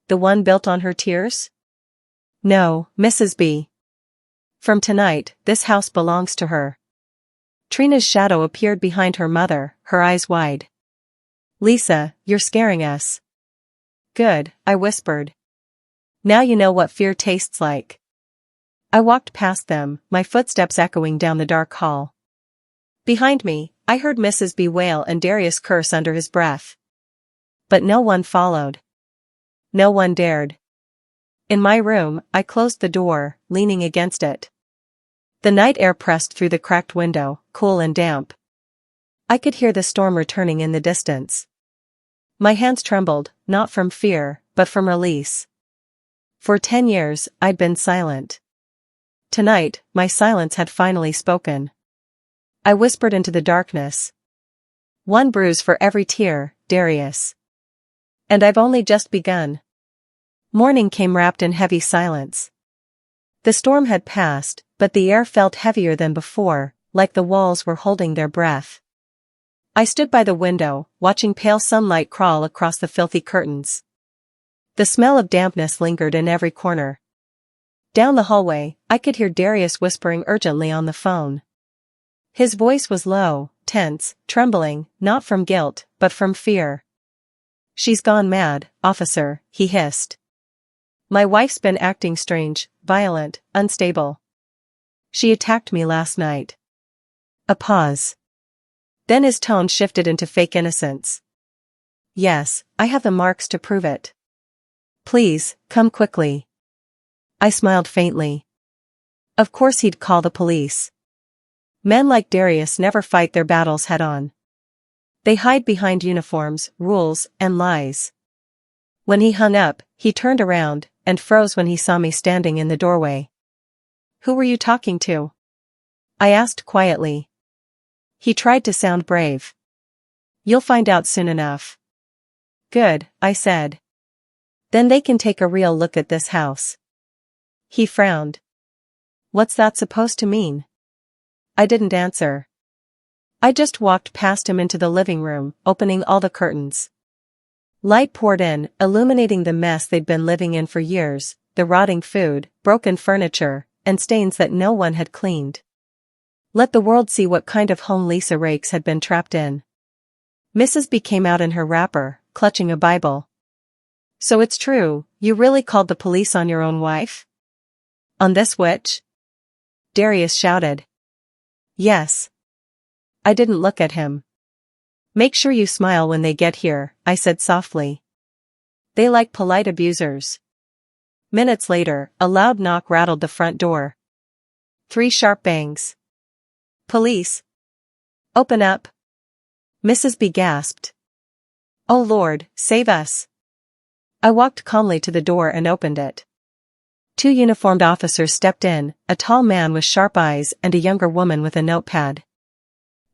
The one built on her tears? No, Mrs. B. From tonight, this house belongs to her. Trina's shadow appeared behind her mother, her eyes wide. Lisa, you're scaring us. Good, I whispered. Now you know what fear tastes like. I walked past them, my footsteps echoing down the dark hall. Behind me, I heard Mrs. B wail and Darius curse under his breath. But no one followed. No one dared. In my room, I closed the door, leaning against it. The night air pressed through the cracked window, cool and damp. I could hear the storm returning in the distance. My hands trembled, not from fear, but from release. For 10 years, I'd been silent. Tonight, my silence had finally spoken. I whispered into the darkness. One bruise for every tear, Darius. And I've only just begun. Morning came wrapped in heavy silence. The storm had passed, but the air felt heavier than before, like the walls were holding their breath. I stood by the window, watching pale sunlight crawl across the filthy curtains. The smell of dampness lingered in every corner. Down the hallway, I could hear Darius whispering urgently on the phone. His voice was low, tense, trembling, not from guilt, but from fear. "She's gone mad, officer," he hissed. "My wife's been acting strange, violent, unstable. She attacked me last night." A pause. Then his tone shifted into fake innocence. "Yes, I have the marks to prove it. Please, come quickly." I smiled faintly. Of course he'd call the police. Men like Darius never fight their battles head-on. They hide behind uniforms, rules, and lies. When he hung up, he turned around, and froze when he saw me standing in the doorway. "Who were you talking to?" I asked quietly. He tried to sound brave. "You'll find out soon enough." "Good," I said. "Then they can take a real look at this house." He frowned. "What's that supposed to mean?" I didn't answer. I just walked past him into the living room, opening all the curtains. Light poured in, illuminating the mess they'd been living in for years, the rotting food, broken furniture, and stains that no one had cleaned. Let the world see what kind of home Lisa Rakes had been trapped in. Mrs. B came out in her wrapper, clutching a Bible. "So it's true, you really called the police on your own wife? On this witch?" Darius shouted. "Yes." I didn't look at him. "Make sure you smile when they get here," I said softly. "They like polite abusers." Minutes later, a loud knock rattled the front door. 3 sharp bangs. "Police. Open up." Mrs. B gasped. "Oh Lord, save us." I walked calmly to the door and opened it. 2 uniformed officers stepped in, a tall man with sharp eyes and a younger woman with a notepad.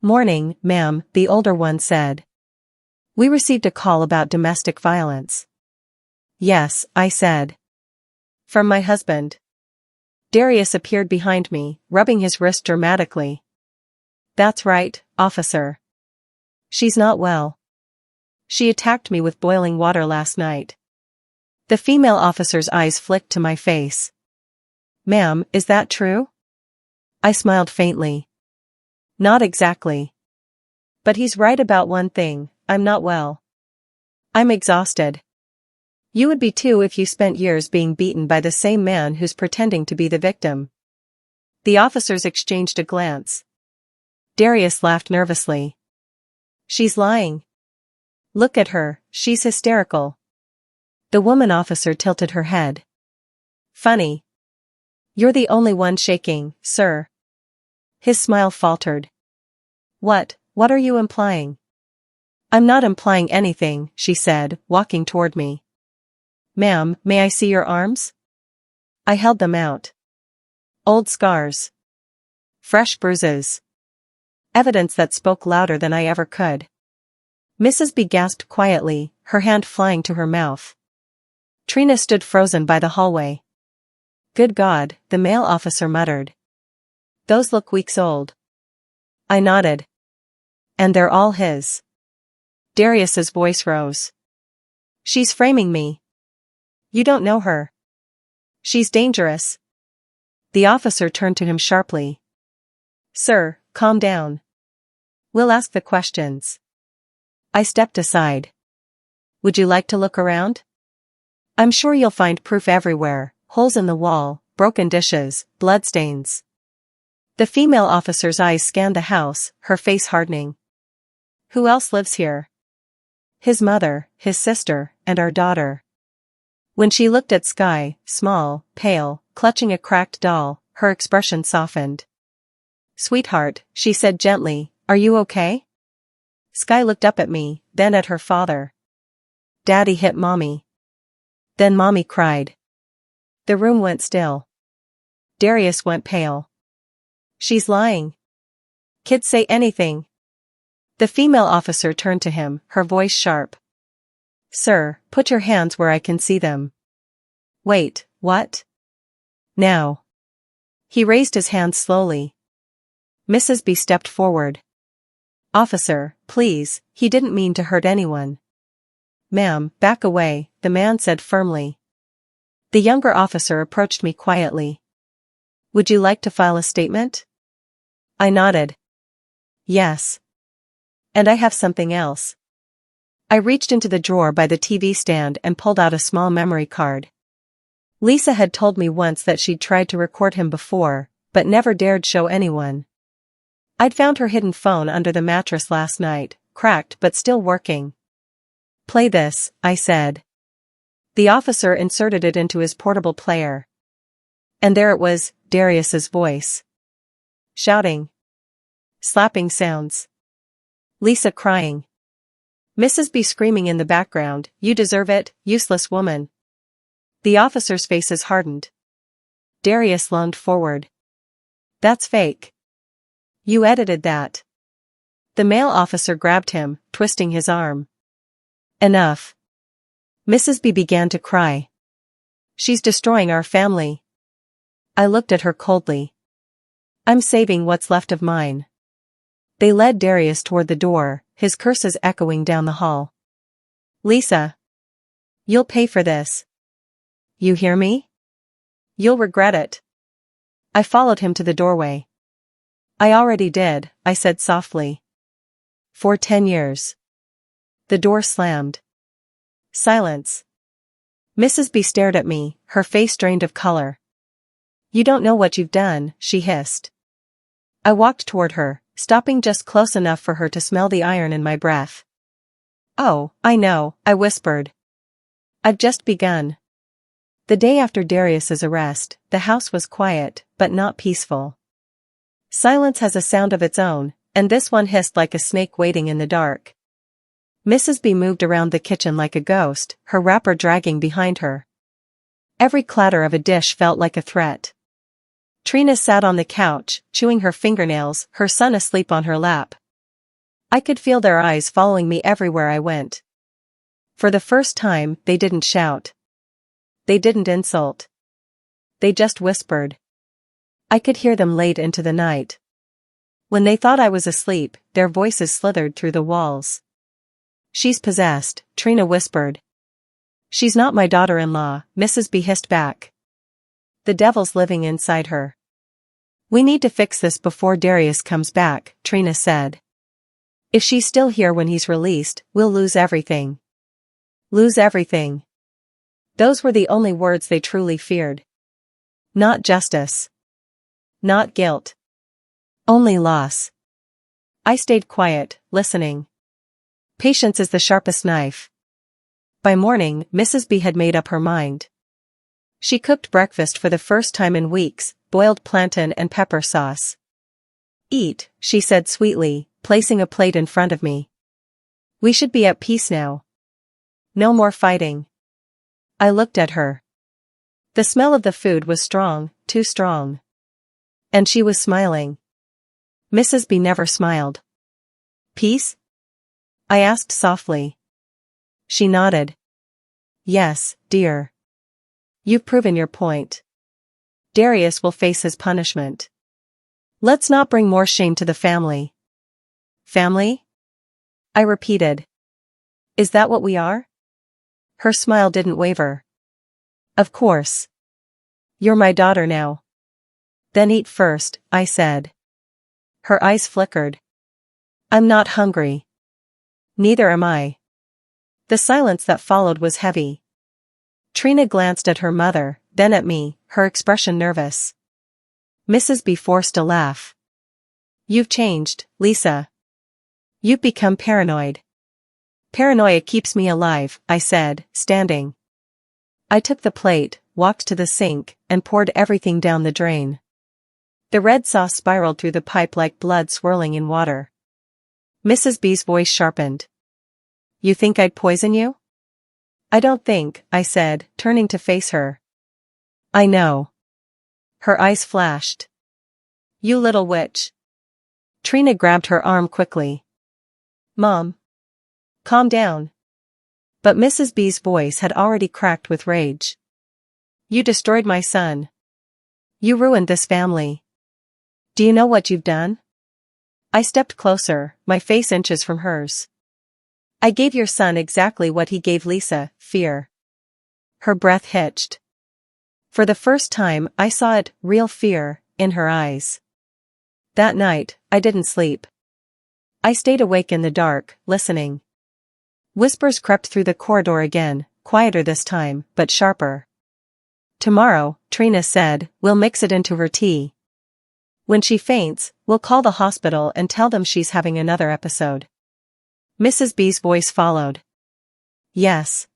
"Morning, ma'am," the older one said. "We received a call about domestic violence." "Yes," I said. "From my husband." Darius appeared behind me, rubbing his wrist dramatically. "That's right, officer. She's not well. She attacked me with boiling water last night." The female officer's eyes flicked to my face. "Ma'am, is that true?" I smiled faintly. "Not exactly. But he's right about one thing, I'm not well. I'm exhausted. You would be too if you spent years being beaten by the same man who's pretending to be the victim." The officers exchanged a glance. Darius laughed nervously. "She's lying. Look at her, she's hysterical." The woman officer tilted her head. "Funny. You're the only one shaking, sir." His smile faltered. What are you implying?" "I'm not implying anything," she said, walking toward me. "Ma'am, may I see your arms?" I held them out. Old scars. Fresh bruises. Evidence that spoke louder than I ever could. Mrs. B gasped quietly, her hand flying to her mouth. Trina stood frozen by the hallway. "Good God," the male officer muttered. "Those look weeks old." I nodded. "And they're all his." Darius's voice rose. "She's framing me. You don't know her. She's dangerous." The officer turned to him sharply. "Sir, calm down. We'll ask the questions." I stepped aside. "Would you like to look around? I'm sure you'll find proof everywhere, holes in the wall, broken dishes, bloodstains." The female officer's eyes scanned the house, her face hardening. "Who else lives here?" "His mother, his sister, and our daughter." When she looked at Sky, small, pale, clutching a cracked doll, her expression softened. "Sweetheart," she said gently, "are you okay?" Sky looked up at me, then at her father. "Daddy hit Mommy." Then Mommy cried. The room went still. Darius went pale. "She's lying. Kids say anything." The female officer turned to him, her voice sharp. "Sir, put your hands where I can see them." "Wait, what?" "Now." He raised his hands slowly. Mrs. B stepped forward. "Officer, please, he didn't mean to hurt anyone." "Ma'am, back away," the man said firmly. The younger officer approached me quietly. "Would you like to file a statement?" I nodded. "Yes. And I have something else." I reached into the drawer by the TV stand and pulled out a small memory card. Lisa had told me once that she'd tried to record him before, but never dared show anyone. I'd found her hidden phone under the mattress last night, cracked but still working. "Play this," I said. The officer inserted it into his portable player. And there it was, Darius's voice. Shouting. Slapping sounds. Lisa crying. Mrs. B screaming in the background, "You deserve it, useless woman." The officers' faces hardened. Darius leaned forward. "That's fake. You edited that." The male officer grabbed him, twisting his arm. "Enough." Mrs. B began to cry. "She's destroying our family." I looked at her coldly. "I'm saving what's left of mine." They led Darius toward the door, his curses echoing down the hall. "Lisa. You'll pay for this. You hear me? You'll regret it." I followed him to the doorway. "I already did," I said softly. "For 10 years. The door slammed. Silence. Mrs. B stared at me, her face drained of color. "You don't know what you've done," she hissed. I walked toward her, stopping just close enough for her to smell the iron in my breath. "Oh, I know," I whispered. "I've just begun." The day after Darius's arrest, the house was quiet, but not peaceful. Silence has a sound of its own, and this one hissed like a snake waiting in the dark. Mrs. B moved around the kitchen like a ghost, her wrapper dragging behind her. Every clatter of a dish felt like a threat. Trina sat on the couch, chewing her fingernails, her son asleep on her lap. I could feel their eyes following me everywhere I went. For the first time, they didn't shout. They didn't insult. They just whispered. I could hear them late into the night. When they thought I was asleep, their voices slithered through the walls. "She's possessed," Trina whispered. "She's not my daughter-in-law," Mrs. B hissed back. "The devil's living inside her." "We need to fix this before Darius comes back," Trina said. "If she's still here when he's released, we'll lose everything." Lose everything. Those were the only words they truly feared. Not justice. Not guilt. Only loss. I stayed quiet, listening. Patience is the sharpest knife. By morning, Mrs. B had made up her mind. She cooked breakfast for the first time in weeks, boiled plantain and pepper sauce. "Eat," she said sweetly, placing a plate in front of me. "We should be at peace now. No more fighting." I looked at her. The smell of the food was strong, too strong. And she was smiling. Mrs. B never smiled. "Peace?" I asked softly. She nodded. "Yes, dear. You've proven your point. Darius will face his punishment. Let's not bring more shame to the family." "Family?" I repeated. "Is that what we are?" Her smile didn't waver. "Of course. You're my daughter now." "Then eat first," I said. Her eyes flickered. "I'm not hungry." "Neither am I." The silence that followed was heavy. Trina glanced at her mother, then at me, her expression nervous. Mrs. B forced a laugh. "You've changed, Lisa. You've become paranoid." "Paranoia keeps me alive," I said, standing. I took the plate, walked to the sink, and poured everything down the drain. The red sauce spiraled through the pipe like blood swirling in water. Mrs. B's voice sharpened. "You think I'd poison you?" "I don't think," I said, turning to face her. "I know." Her eyes flashed. "You little witch." Trina grabbed her arm quickly. "Mom. Calm down." But Mrs. B's voice had already cracked with rage. "You destroyed my son. You ruined this family. Do you know what you've done?" I stepped closer, my face inches from hers. "I gave your son exactly what he gave Lisa, fear." Her breath hitched. For the first time I saw it, real fear, in her eyes. That night, I didn't sleep. I stayed awake in the dark, listening. Whispers crept through the corridor again, quieter this time, but sharper. "Tomorrow," Trina said, "we'll mix it into her tea. When she faints, we'll call the hospital and tell them she's having another episode." Mrs. B's voice followed. "Yes.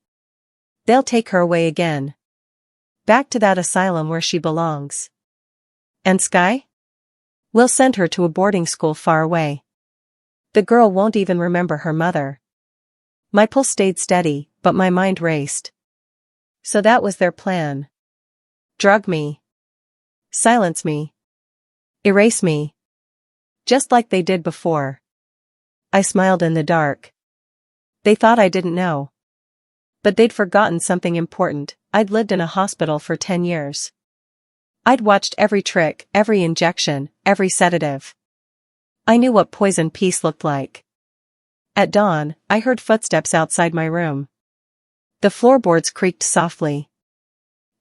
They'll take her away again. Back to that asylum where she belongs. And Sky? We'll send her to a boarding school far away. The girl won't even remember her mother." My pulse stayed steady, but my mind raced. So that was their plan. Drug me. Silence me. Erase me. Just like they did before. I smiled in the dark. They thought I didn't know. But they'd forgotten something important. I'd lived in a hospital for 10 years. I'd watched every trick, every injection, every sedative. I knew what poison peace looked like. At dawn, I heard footsteps outside my room. The floorboards creaked softly.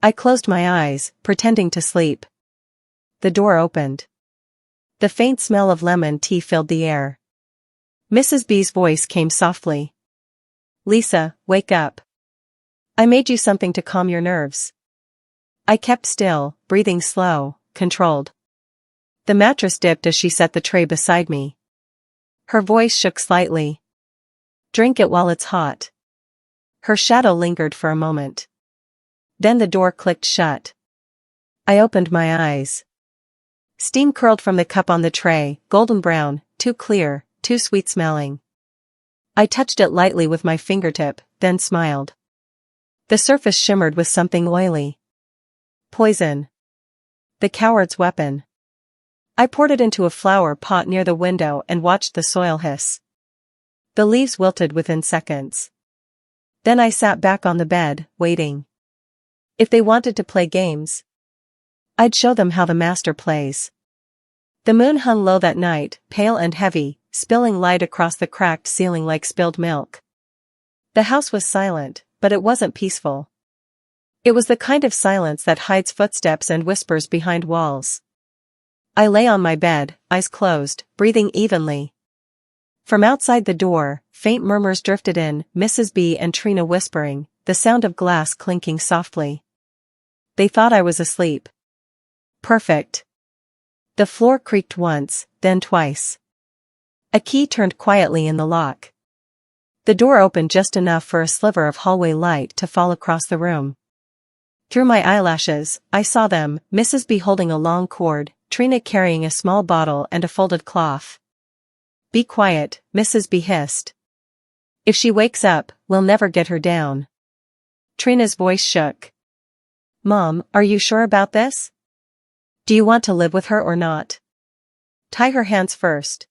I closed my eyes, pretending to sleep. The door opened. The faint smell of lemon tea filled the air. Mrs. B's voice came softly. "Lisa, wake up. I made you something to calm your nerves." I kept still, breathing slow, controlled. The mattress dipped as she set the tray beside me. Her voice shook slightly. "Drink it while it's hot." Her shadow lingered for a moment. Then the door clicked shut. I opened my eyes. Steam curled from the cup on the tray, golden brown, too clear, too sweet-smelling. I touched it lightly with my fingertip, then smiled. The surface shimmered with something oily. Poison. The coward's weapon. I poured it into a flower pot near the window and watched the soil hiss. The leaves wilted within seconds. Then I sat back on the bed, waiting. If they wanted to play games, I'd show them how the master plays. The moon hung low that night, pale and heavy, spilling light across the cracked ceiling like spilled milk. The house was silent, but it wasn't peaceful. It was the kind of silence that hides footsteps and whispers behind walls. I lay on my bed, eyes closed, breathing evenly. From outside the door, faint murmurs drifted in, Mrs. B and Trina whispering, the sound of glass clinking softly. They thought I was asleep. Perfect. The floor creaked once, then twice. A key turned quietly in the lock. The door opened just enough for a sliver of hallway light to fall across the room. Through my eyelashes, I saw them, Mrs. B holding a long cord, Trina carrying a small bottle and a folded cloth. "Be quiet," Mrs. B hissed. "If she wakes up, we'll never get her down." Trina's voice shook. "Mom, are you sure about this? Do you want to live with her or not? Tie her hands first."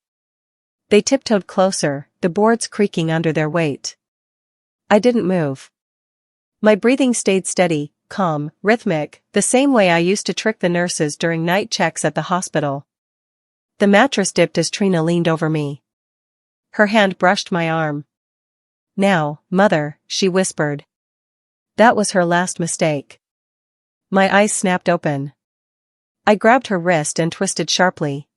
They tiptoed closer, the boards creaking under their weight. I didn't move. My breathing stayed steady, calm, rhythmic, the same way I used to trick the nurses during night checks at the hospital. The mattress dipped as Trina leaned over me. Her hand brushed my arm. "Now, Mother," she whispered. That was her last mistake. My eyes snapped open. I grabbed her wrist and twisted sharply.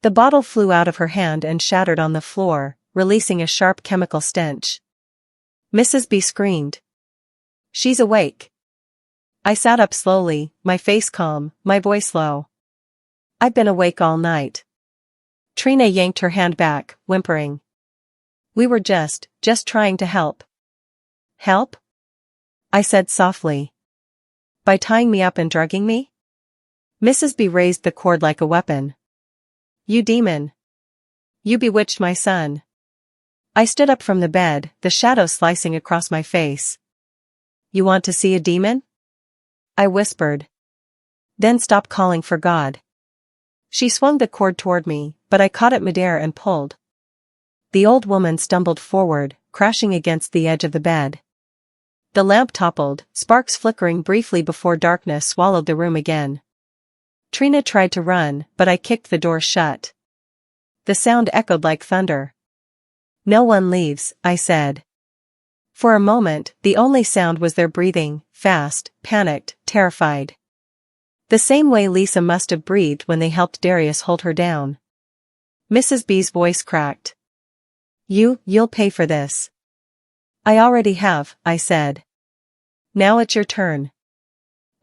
The bottle flew out of her hand and shattered on the floor, releasing a sharp chemical stench. Mrs. B screamed. "She's awake." I sat up slowly, my face calm, my voice low. "I've been awake all night." Trina yanked her hand back, whimpering. "We were just trying to help." "Help?" I said softly. By tying me up and drugging me? Mrs. B raised the cord like a weapon. You demon. You bewitched my son. I stood up from the bed, the shadow slicing across my face. You want to see a demon? I whispered. Then stop calling for God. She swung the cord toward me, but I caught it midair and pulled. The old woman stumbled forward, crashing against the edge of the bed. The lamp toppled, sparks flickering briefly before darkness swallowed the room again. Trina tried to run, but I kicked the door shut. The sound echoed like thunder. No one leaves, I said. For a moment, the only sound was their breathing, fast, panicked, terrified. The same way Lisa must have breathed when they helped Darius hold her down. Mrs. B's voice cracked. You'll pay for this. I already have, I said. Now it's your turn.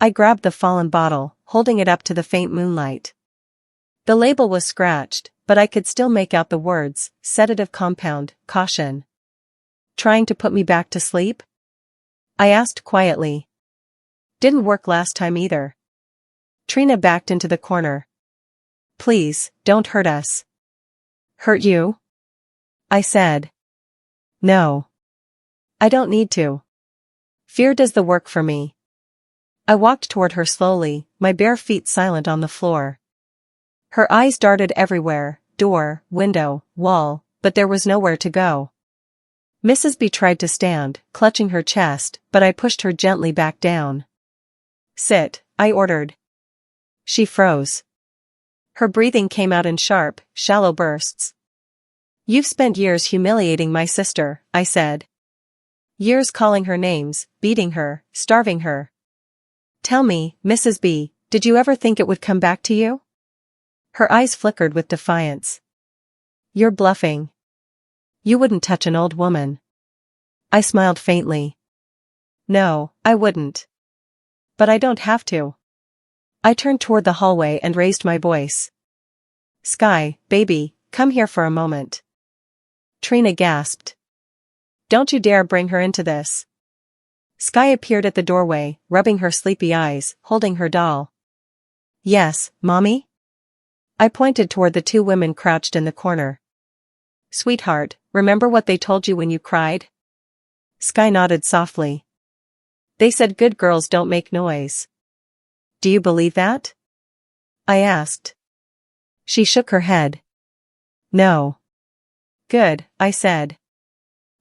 I grabbed the fallen bottle, holding it up to the faint moonlight. The label was scratched, but I could still make out the words, sedative compound, caution. Trying to put me back to sleep? I asked quietly. Didn't work last time either. Trina backed into the corner. Please, don't hurt us. Hurt you? I said. No. I don't need to. Fear does the work for me. I walked toward her slowly, my bare feet silent on the floor. Her eyes darted everywhere, door, window, wall, but there was nowhere to go. Mrs. B tried to stand, clutching her chest, but I pushed her gently back down. Sit, I ordered. She froze. Her breathing came out in sharp, shallow bursts. You've spent years humiliating my sister, I said. Years calling her names, beating her, starving her. Tell me, Mrs. B, did you ever think it would come back to you? Her eyes flickered with defiance. You're bluffing. You wouldn't touch an old woman. I smiled faintly. No, I wouldn't. But I don't have to. I turned toward the hallway and raised my voice. Sky, baby, come here for a moment. Trina gasped. Don't you dare bring her into this. Sky appeared at the doorway, rubbing her sleepy eyes, holding her doll. Yes, Mommy? I pointed toward the two women crouched in the corner. Sweetheart, remember what they told you when you cried? Sky nodded softly. They said good girls don't make noise. Do you believe that? I asked. She shook her head. No. Good, I said.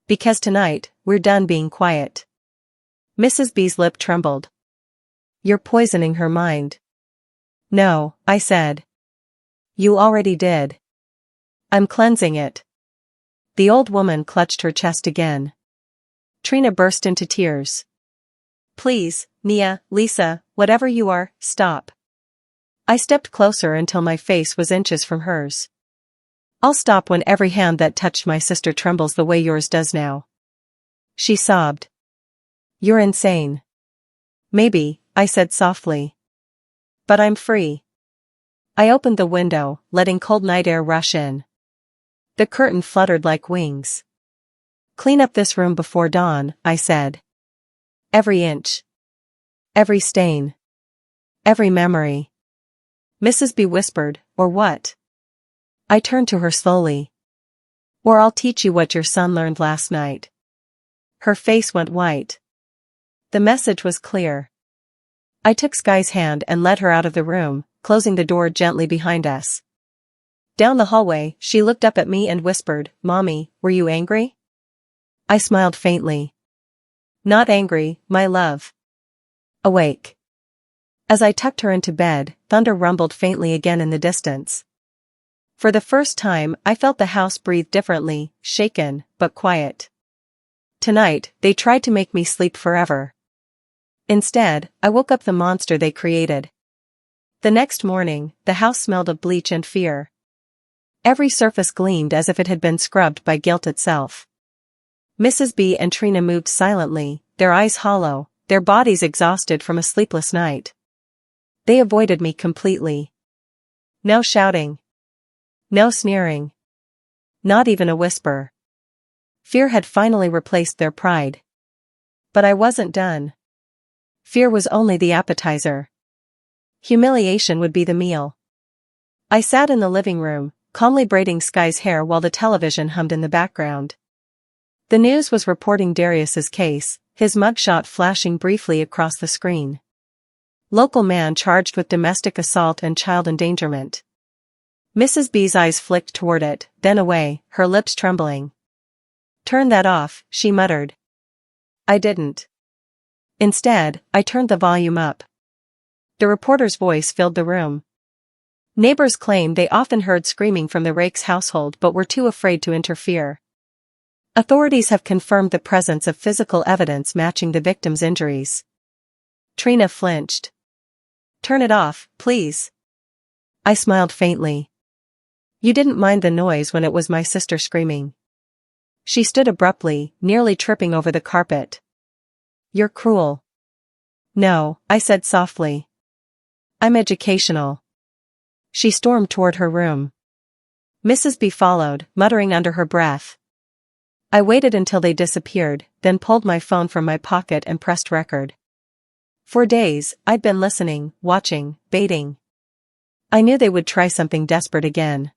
Because tonight, we're done being quiet. Mrs. B's lip trembled. You're poisoning her mind. No, I said. You already did. I'm cleansing it. The old woman clutched her chest again. Trina burst into tears. Please, Nia, Lisa, whatever you are, stop. I stepped closer until my face was inches from hers. I'll stop when every hand that touched my sister trembles the way yours does now. She sobbed. You're insane. Maybe, I said softly. But I'm free. I opened the window, letting cold night air rush in. The curtain fluttered like wings. Clean up this room before dawn, I said. Every inch. Every stain. Every memory. Mrs. B whispered, or what? I turned to her slowly. Or I'll teach you what your son learned last night. Her face went white. The message was clear. I took Sky's hand and led her out of the room, closing the door gently behind us. Down the hallway, she looked up at me and whispered, Mommy, were you angry? I smiled faintly. Not angry, my love. Awake. As I tucked her into bed, thunder rumbled faintly again in the distance. For the first time, I felt the house breathe differently, shaken, but quiet. Tonight, they tried to make me sleep forever. Instead, I woke up the monster they created. The next morning, the house smelled of bleach and fear. Every surface gleamed as if it had been scrubbed by guilt itself. Mrs. B and Trina moved silently, their eyes hollow, their bodies exhausted from a sleepless night. They avoided me completely. No shouting. No sneering. Not even a whisper. Fear had finally replaced their pride. But I wasn't done. Fear was only the appetizer. Humiliation would be the meal. I sat in the living room, calmly braiding Sky's hair while the television hummed in the background. The news was reporting Darius's case, his mugshot flashing briefly across the screen. Local man charged with domestic assault and child endangerment. Mrs. B's eyes flicked toward it, then away, her lips trembling. "Turn that off," she muttered. I didn't. Instead, I turned the volume up. The reporter's voice filled the room. Neighbors claimed they often heard screaming from the Rake's household but were too afraid to interfere. Authorities have confirmed the presence of physical evidence matching the victim's injuries. Trina flinched. "Turn it off, please." I smiled faintly. "You didn't mind the noise when it was my sister screaming." She stood abruptly, nearly tripping over the carpet. "You're cruel." "No," I said softly. "I'm educational." She stormed toward her room. Mrs. B followed, muttering under her breath. I waited until they disappeared, then pulled my phone from my pocket and pressed record. For days, I'd been listening, watching, baiting. I knew they would try something desperate again.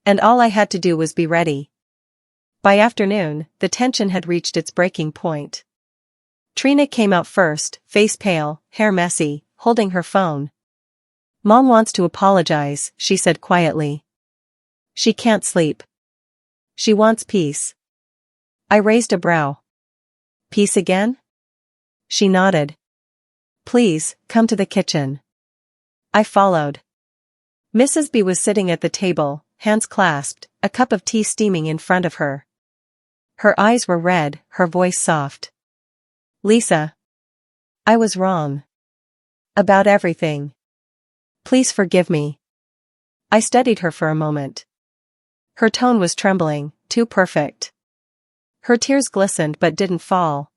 And all I had to do was be ready. By afternoon, the tension had reached its breaking point. Trina came out first, face pale, hair messy, holding her phone. "Mom wants to apologize," she said quietly. "She can't sleep. She wants peace." I raised a brow. "Peace again?" She nodded. "Please, come to the kitchen." I followed. Mrs. B was sitting at the table, hands clasped, a cup of tea steaming in front of her. Her eyes were red, her voice soft. "Lisa. I was wrong. About everything. Please forgive me." I studied her for a moment. Her tone was trembling, too perfect. Her tears glistened but didn't fall.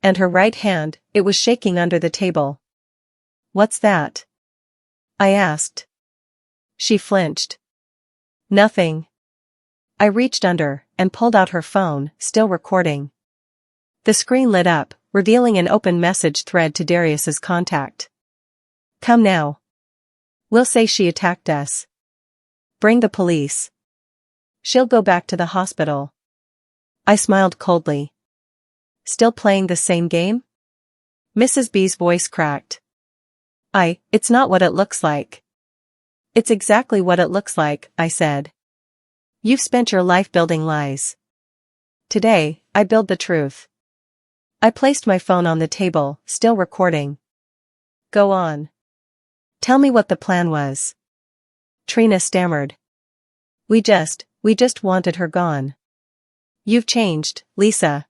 And her right hand, it was shaking under the table. "What's that?" I asked. She flinched. "Nothing." I reached under, and pulled out her phone, still recording. The screen lit up, revealing an open message thread to Darius's contact. "Come now. We'll say she attacked us. Bring the police. She'll go back to the hospital." I smiled coldly. "Still playing the same game?" Mrs. B's voice cracked. It's not what it looks like." "It's exactly what it looks like," I said. "You've spent your life building lies. Today, I build the truth." I placed my phone on the table, still recording. "Go on. Tell me what the plan was." Trina stammered. We just wanted her gone." "You've changed, Lisa.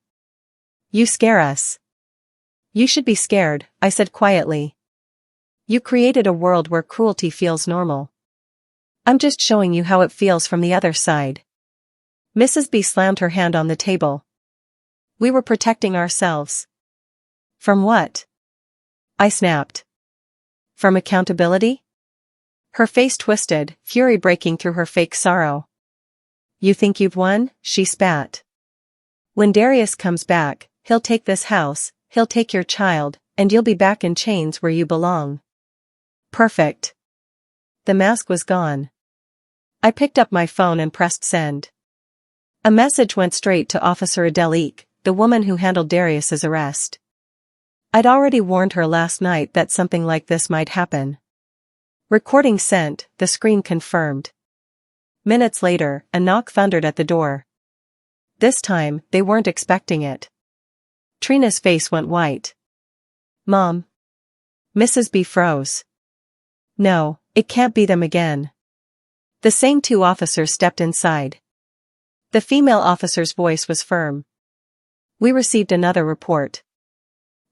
You scare us." "You should be scared," I said quietly. "You created a world where cruelty feels normal. I'm just showing you how it feels from the other side." Mrs. B slammed her hand on the table. "We were protecting ourselves." "From what?" I snapped. "From accountability?" Her face twisted, fury breaking through her fake sorrow. "You think you've won?" she spat. "When Darius comes back, he'll take this house, he'll take your child, and you'll be back in chains where you belong." Perfect. The mask was gone. I picked up my phone and pressed send. A message went straight to Officer Adelique, the woman who handled Darius's arrest. I'd already warned her last night that something like this might happen. Recording sent, the screen confirmed. Minutes later, a knock thundered at the door. This time, they weren't expecting it. Trina's face went white. "Mom." Mrs. B froze. "No, it can't be them again." The same two officers stepped inside. The female officer's voice was firm. "We received another report.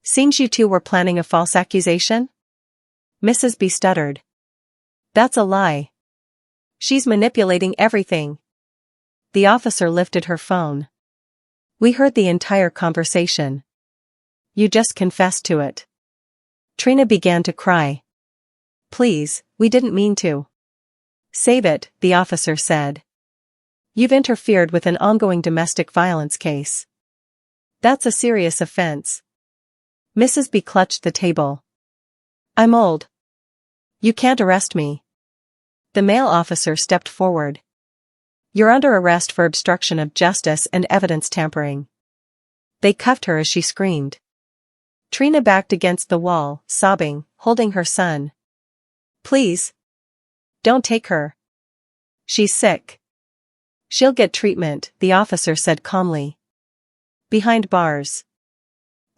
Seems you two were planning a false accusation?" Mrs. B stuttered. "That's a lie. She's manipulating everything." The officer lifted her phone. "We heard the entire conversation. You just confessed to it." Trina began to cry. "Please, we didn't mean to." "Save it," the officer said. "You've interfered with an ongoing domestic violence case. That's a serious offense." Mrs. B clutched the table. I'm old. You can't arrest me. The male officer stepped forward. You're under arrest for obstruction of justice and evidence tampering. They cuffed her as she screamed. Trina backed against the wall, sobbing, holding her son. Please. Don't take her. She's sick. She'll get treatment, the officer said calmly. Behind bars.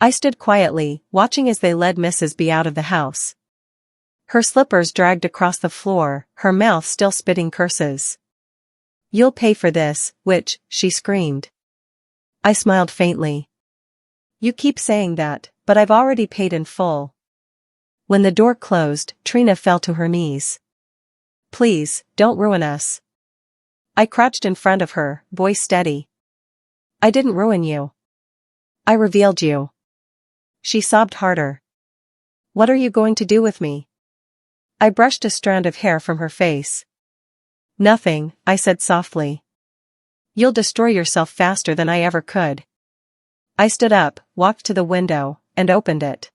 I stood quietly, watching as they led Mrs. B out of the house. Her slippers dragged across the floor, her mouth still spitting curses. You'll pay for this, witch, she screamed. I smiled faintly. You keep saying that, but I've already paid in full. When the door closed, Trina fell to her knees. Please, don't ruin us. I crouched in front of her, voice steady. I didn't ruin you. I revealed you. She sobbed harder. What are you going to do with me? I brushed a strand of hair from her face. Nothing, I said softly. You'll destroy yourself faster than I ever could. I stood up, walked to the window, and opened it.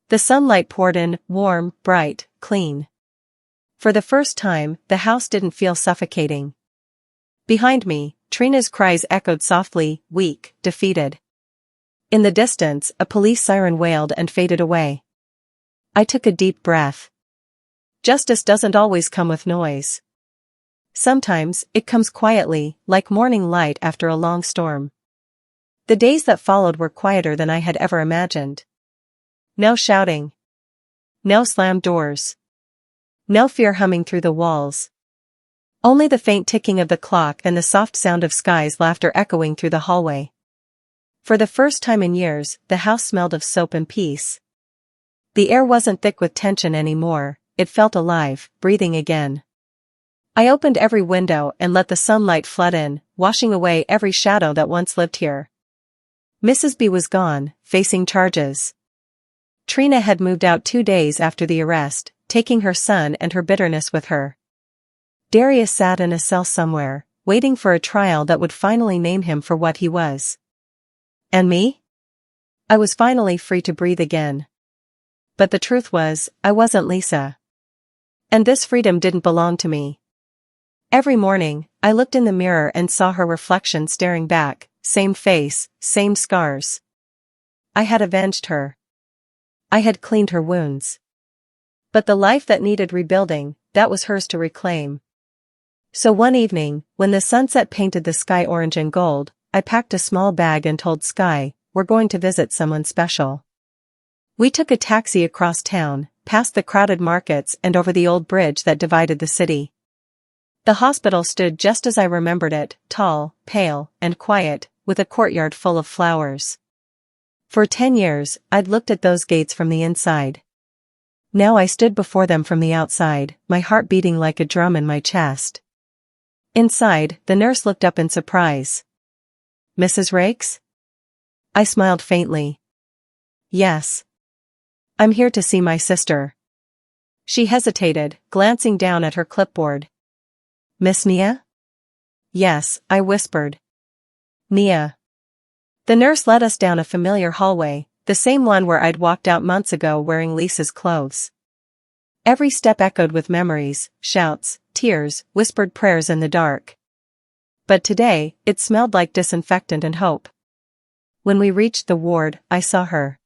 The sunlight poured in, warm, bright, clean. For the first time, the house didn't feel suffocating. Behind me, Trina's cries echoed softly, weak, defeated. In the distance, a police siren wailed and faded away. I took a deep breath. Justice doesn't always come with noise. Sometimes, it comes quietly, like morning light after a long storm. The days that followed were quieter than I had ever imagined. No shouting. No slammed doors. No fear humming through the walls. Only the faint ticking of the clock and the soft sound of Sky's laughter echoing through the hallway. For the first time in years, the house smelled of soap and peace. The air wasn't thick with tension anymore, it felt alive, breathing again. I opened every window and let the sunlight flood in, washing away every shadow that once lived here. Mrs. B was gone, facing charges. Trina had moved out 2 days after the arrest, taking her son and her bitterness with her. Darius sat in a cell somewhere, waiting for a trial that would finally name him for what he was. And me? I was finally free to breathe again. But the truth was, I wasn't Lisa. And this freedom didn't belong to me. Every morning, I looked in the mirror and saw her reflection staring back, same face, same scars. I had avenged her. I had cleaned her wounds. But the life that needed rebuilding, that was hers to reclaim. So one evening, when the sunset painted the sky orange and gold, I packed a small bag and told Sky, we're going to visit someone special. We took a taxi across town, past the crowded markets and over the old bridge that divided the city. The hospital stood just as I remembered it, tall, pale, and quiet, with a courtyard full of flowers. For 10 years, I'd looked at those gates from the inside. Now I stood before them from the outside, my heart beating like a drum in my chest. Inside, the nurse looked up in surprise. Mrs. Rakes? I smiled faintly. Yes. I'm here to see my sister. She hesitated, glancing down at her clipboard. Miss Nia? Yes, I whispered. Nia. The nurse led us down a familiar hallway, the same one where I'd walked out months ago wearing Lisa's clothes. Every step echoed with memories, shouts, tears, whispered prayers in the dark. But today, it smelled like disinfectant and hope. When we reached the ward, I saw her.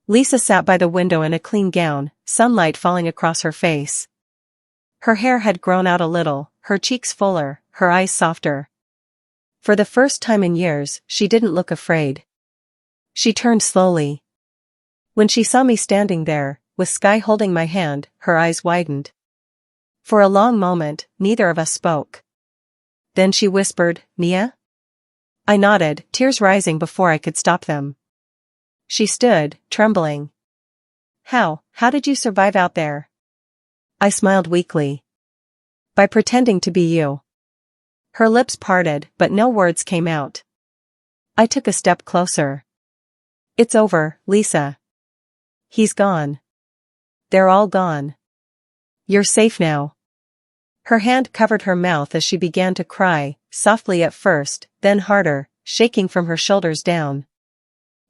Lisa sat by the window in a clean gown, sunlight falling across her face. Her hair had grown out a little, her cheeks fuller, her eyes softer. For the first time in years, she didn't look afraid. She turned slowly. When she saw me standing there, with Sky holding my hand, her eyes widened. For a long moment, neither of us spoke. Then she whispered, Nia? I nodded, tears rising before I could stop them. She stood, trembling. How did you survive out there? I smiled weakly. By pretending to be you. Her lips parted, but no words came out. I took a step closer. It's over, Lisa. He's gone. They're all gone. You're safe now. Her hand covered her mouth as she began to cry, softly at first, then harder, shaking from her shoulders down.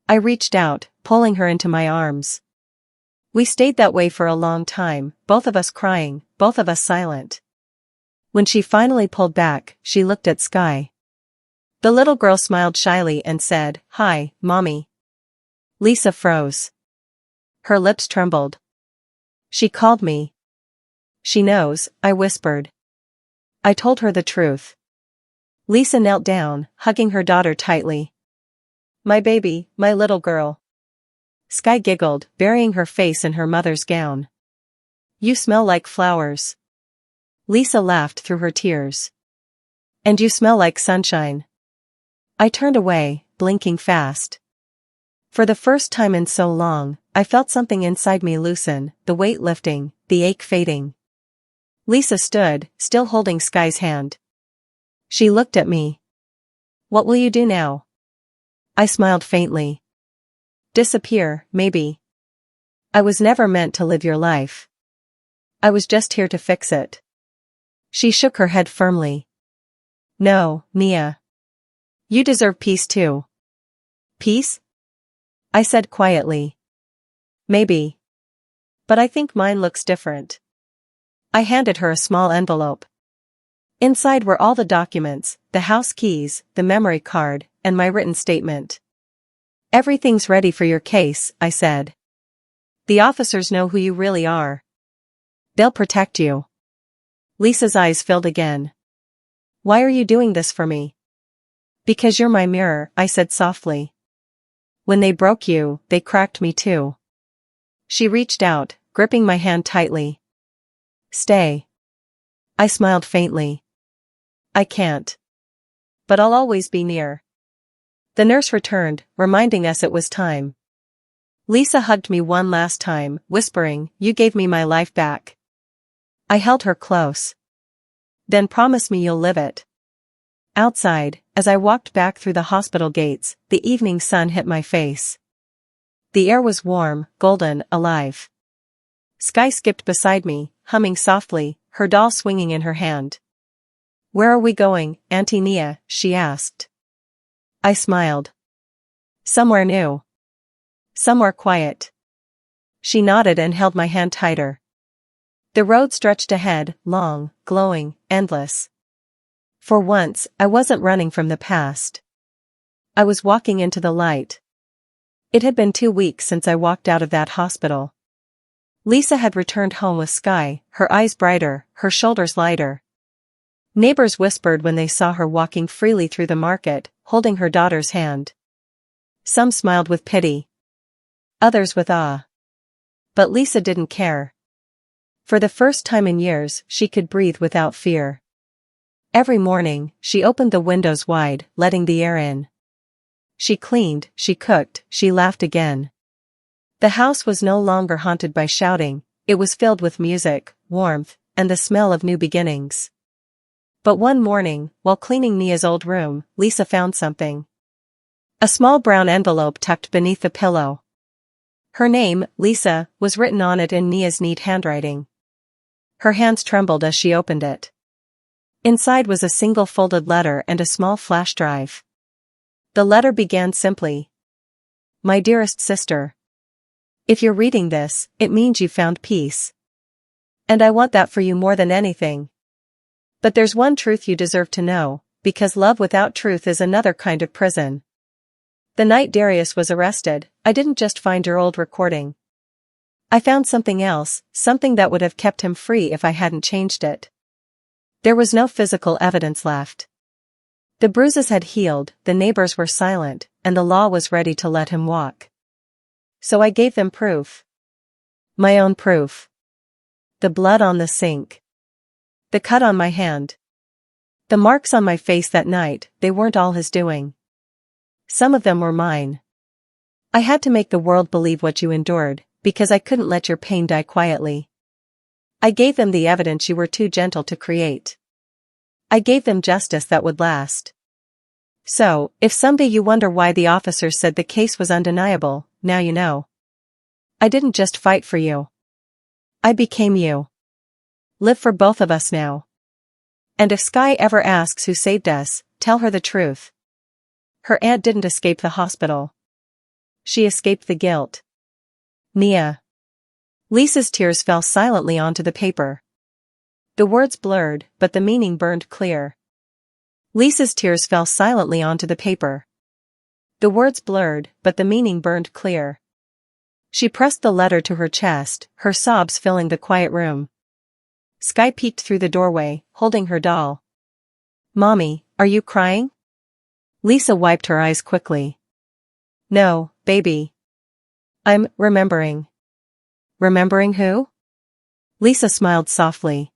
I reached out, pulling her into my arms. We stayed that way for a long time, both of us crying, both of us silent. When she finally pulled back, she looked at Sky. The little girl smiled shyly and said, "Hi, Mommy." Lisa froze. Her lips trembled. "She called me." "She knows," I whispered. I told her the truth. Lisa knelt down, hugging her daughter tightly. "My baby, my little girl." Sky giggled, burying her face in her mother's gown. "You smell like flowers." Lisa laughed through her tears. "And you smell like sunshine." I turned away, blinking fast. For the first time in so long, I felt something inside me loosen, the weight lifting, the ache fading. Lisa stood, still holding Sky's hand. She looked at me. "What will you do now?" I smiled faintly. "Disappear, maybe. I was never meant to live your life. I was just here to fix it." She shook her head firmly. "No, Nia. You deserve peace too." "Peace?" I said quietly. "Maybe. But I think mine looks different." I handed her a small envelope. Inside were all the documents, the house keys, the memory card, and my written statement. "Everything's ready for your case," I said. "The officers know who you really are. They'll protect you." Lisa's eyes filled again. "Why are you doing this for me?" "Because you're my mirror," I said softly. "When they broke you, they cracked me too." She reached out, gripping my hand tightly. "Stay." I smiled faintly. "I can't. But I'll always be near." The nurse returned, reminding us it was time. Lisa hugged me one last time, whispering, "You gave me my life back." I held her close. "Then promise me you'll live it." Outside, as I walked back through the hospital gates, the evening sun hit my face. The air was warm, golden, alive. Sky skipped beside me, humming softly, her doll swinging in her hand. "Where are we going, Auntie Nia?" she asked. I smiled. "Somewhere new. Somewhere quiet." She nodded and held my hand tighter. The road stretched ahead, long, glowing, endless. For once, I wasn't running from the past. I was walking into the light. It had been 2 weeks since I walked out of that hospital. Lisa had returned home with Sky, her eyes brighter, her shoulders lighter. Neighbors whispered when they saw her walking freely through the market, holding her daughter's hand. Some smiled with pity. Others with awe. But Lisa didn't care. For the first time in years, she could breathe without fear. Every morning, she opened the windows wide, letting the air in. She cleaned, she cooked, she laughed again. The house was no longer haunted by shouting, it was filled with music, warmth, and the smell of new beginnings. But one morning, while cleaning Nia's old room, Lisa found something. A small brown envelope tucked beneath the pillow. Her name, Lisa, was written on it in Nia's neat handwriting. Her hands trembled as she opened it. Inside was a single folded letter and a small flash drive. The letter began simply. "My dearest sister. If you're reading this, it means you found peace. And I want that for you more than anything. But there's one truth you deserve to know, because love without truth is another kind of prison. The night Darius was arrested, I didn't just find your old recording. I found something else, something that would have kept him free if I hadn't changed it." There was no physical evidence left. The bruises had healed, the neighbors were silent, and the law was ready to let him walk. So I gave them proof. My own proof. The blood on the sink. The cut on my hand. The marks on my face that night, they weren't all his doing. Some of them were mine. I had to make the world believe what you endured, because I couldn't let your pain die quietly. I gave them the evidence you were too gentle to create. I gave them justice that would last. So, if someday you wonder why the officers said the case was undeniable, now you know. I didn't just fight for you. I became you. Live for both of us now. And if Sky ever asks who saved us, tell her the truth. Her aunt didn't escape the hospital. She escaped the guilt. Nia. Lisa's tears fell silently onto the paper. The words blurred, but the meaning burned clear. Lisa's tears fell silently onto the paper. The words blurred, but the meaning burned clear. She pressed the letter to her chest, her sobs filling the quiet room. Sky peeked through the doorway, holding her doll. "Mommy, are you crying?" Lisa wiped her eyes quickly. "No, baby. I'm remembering." "Remembering who?" Lisa smiled softly.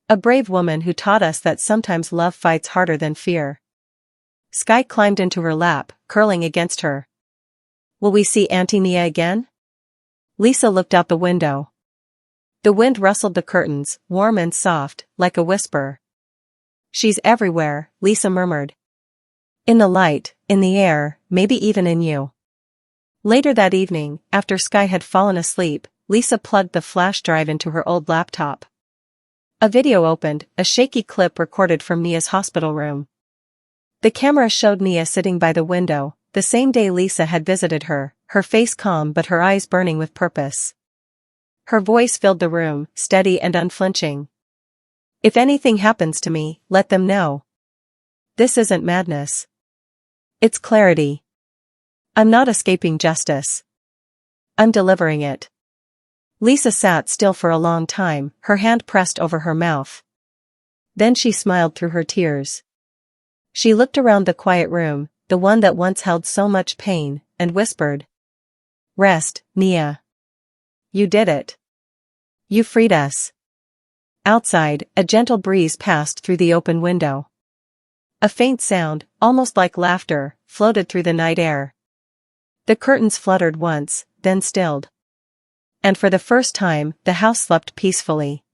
"A brave woman who taught us that sometimes love fights harder than fear." Sky climbed into her lap, curling against her. "Will we see Auntie Nia again?" Lisa looked out the window. The wind rustled the curtains, warm and soft, like a whisper. "She's everywhere," Lisa murmured. "In the light, in the air, maybe even in you." Later that evening, after Sky had fallen asleep, Lisa plugged the flash drive into her old laptop. A video opened, a shaky clip recorded from Nia's hospital room. The camera showed Nia sitting by the window, the same day Lisa had visited her, her face calm but her eyes burning with purpose. Her voice filled the room, steady and unflinching. "If anything happens to me, let them know. This isn't madness. It's clarity. I'm not escaping justice. I'm delivering it." Lisa sat still for a long time, her hand pressed over her mouth. Then she smiled through her tears. She looked around the quiet room, the one that once held so much pain, and whispered, "Rest, Nia. You did it. You freed us." Outside, a gentle breeze passed through the open window. A faint sound, almost like laughter, floated through the night air. The curtains fluttered once, then stilled. And for the first time, the house slept peacefully.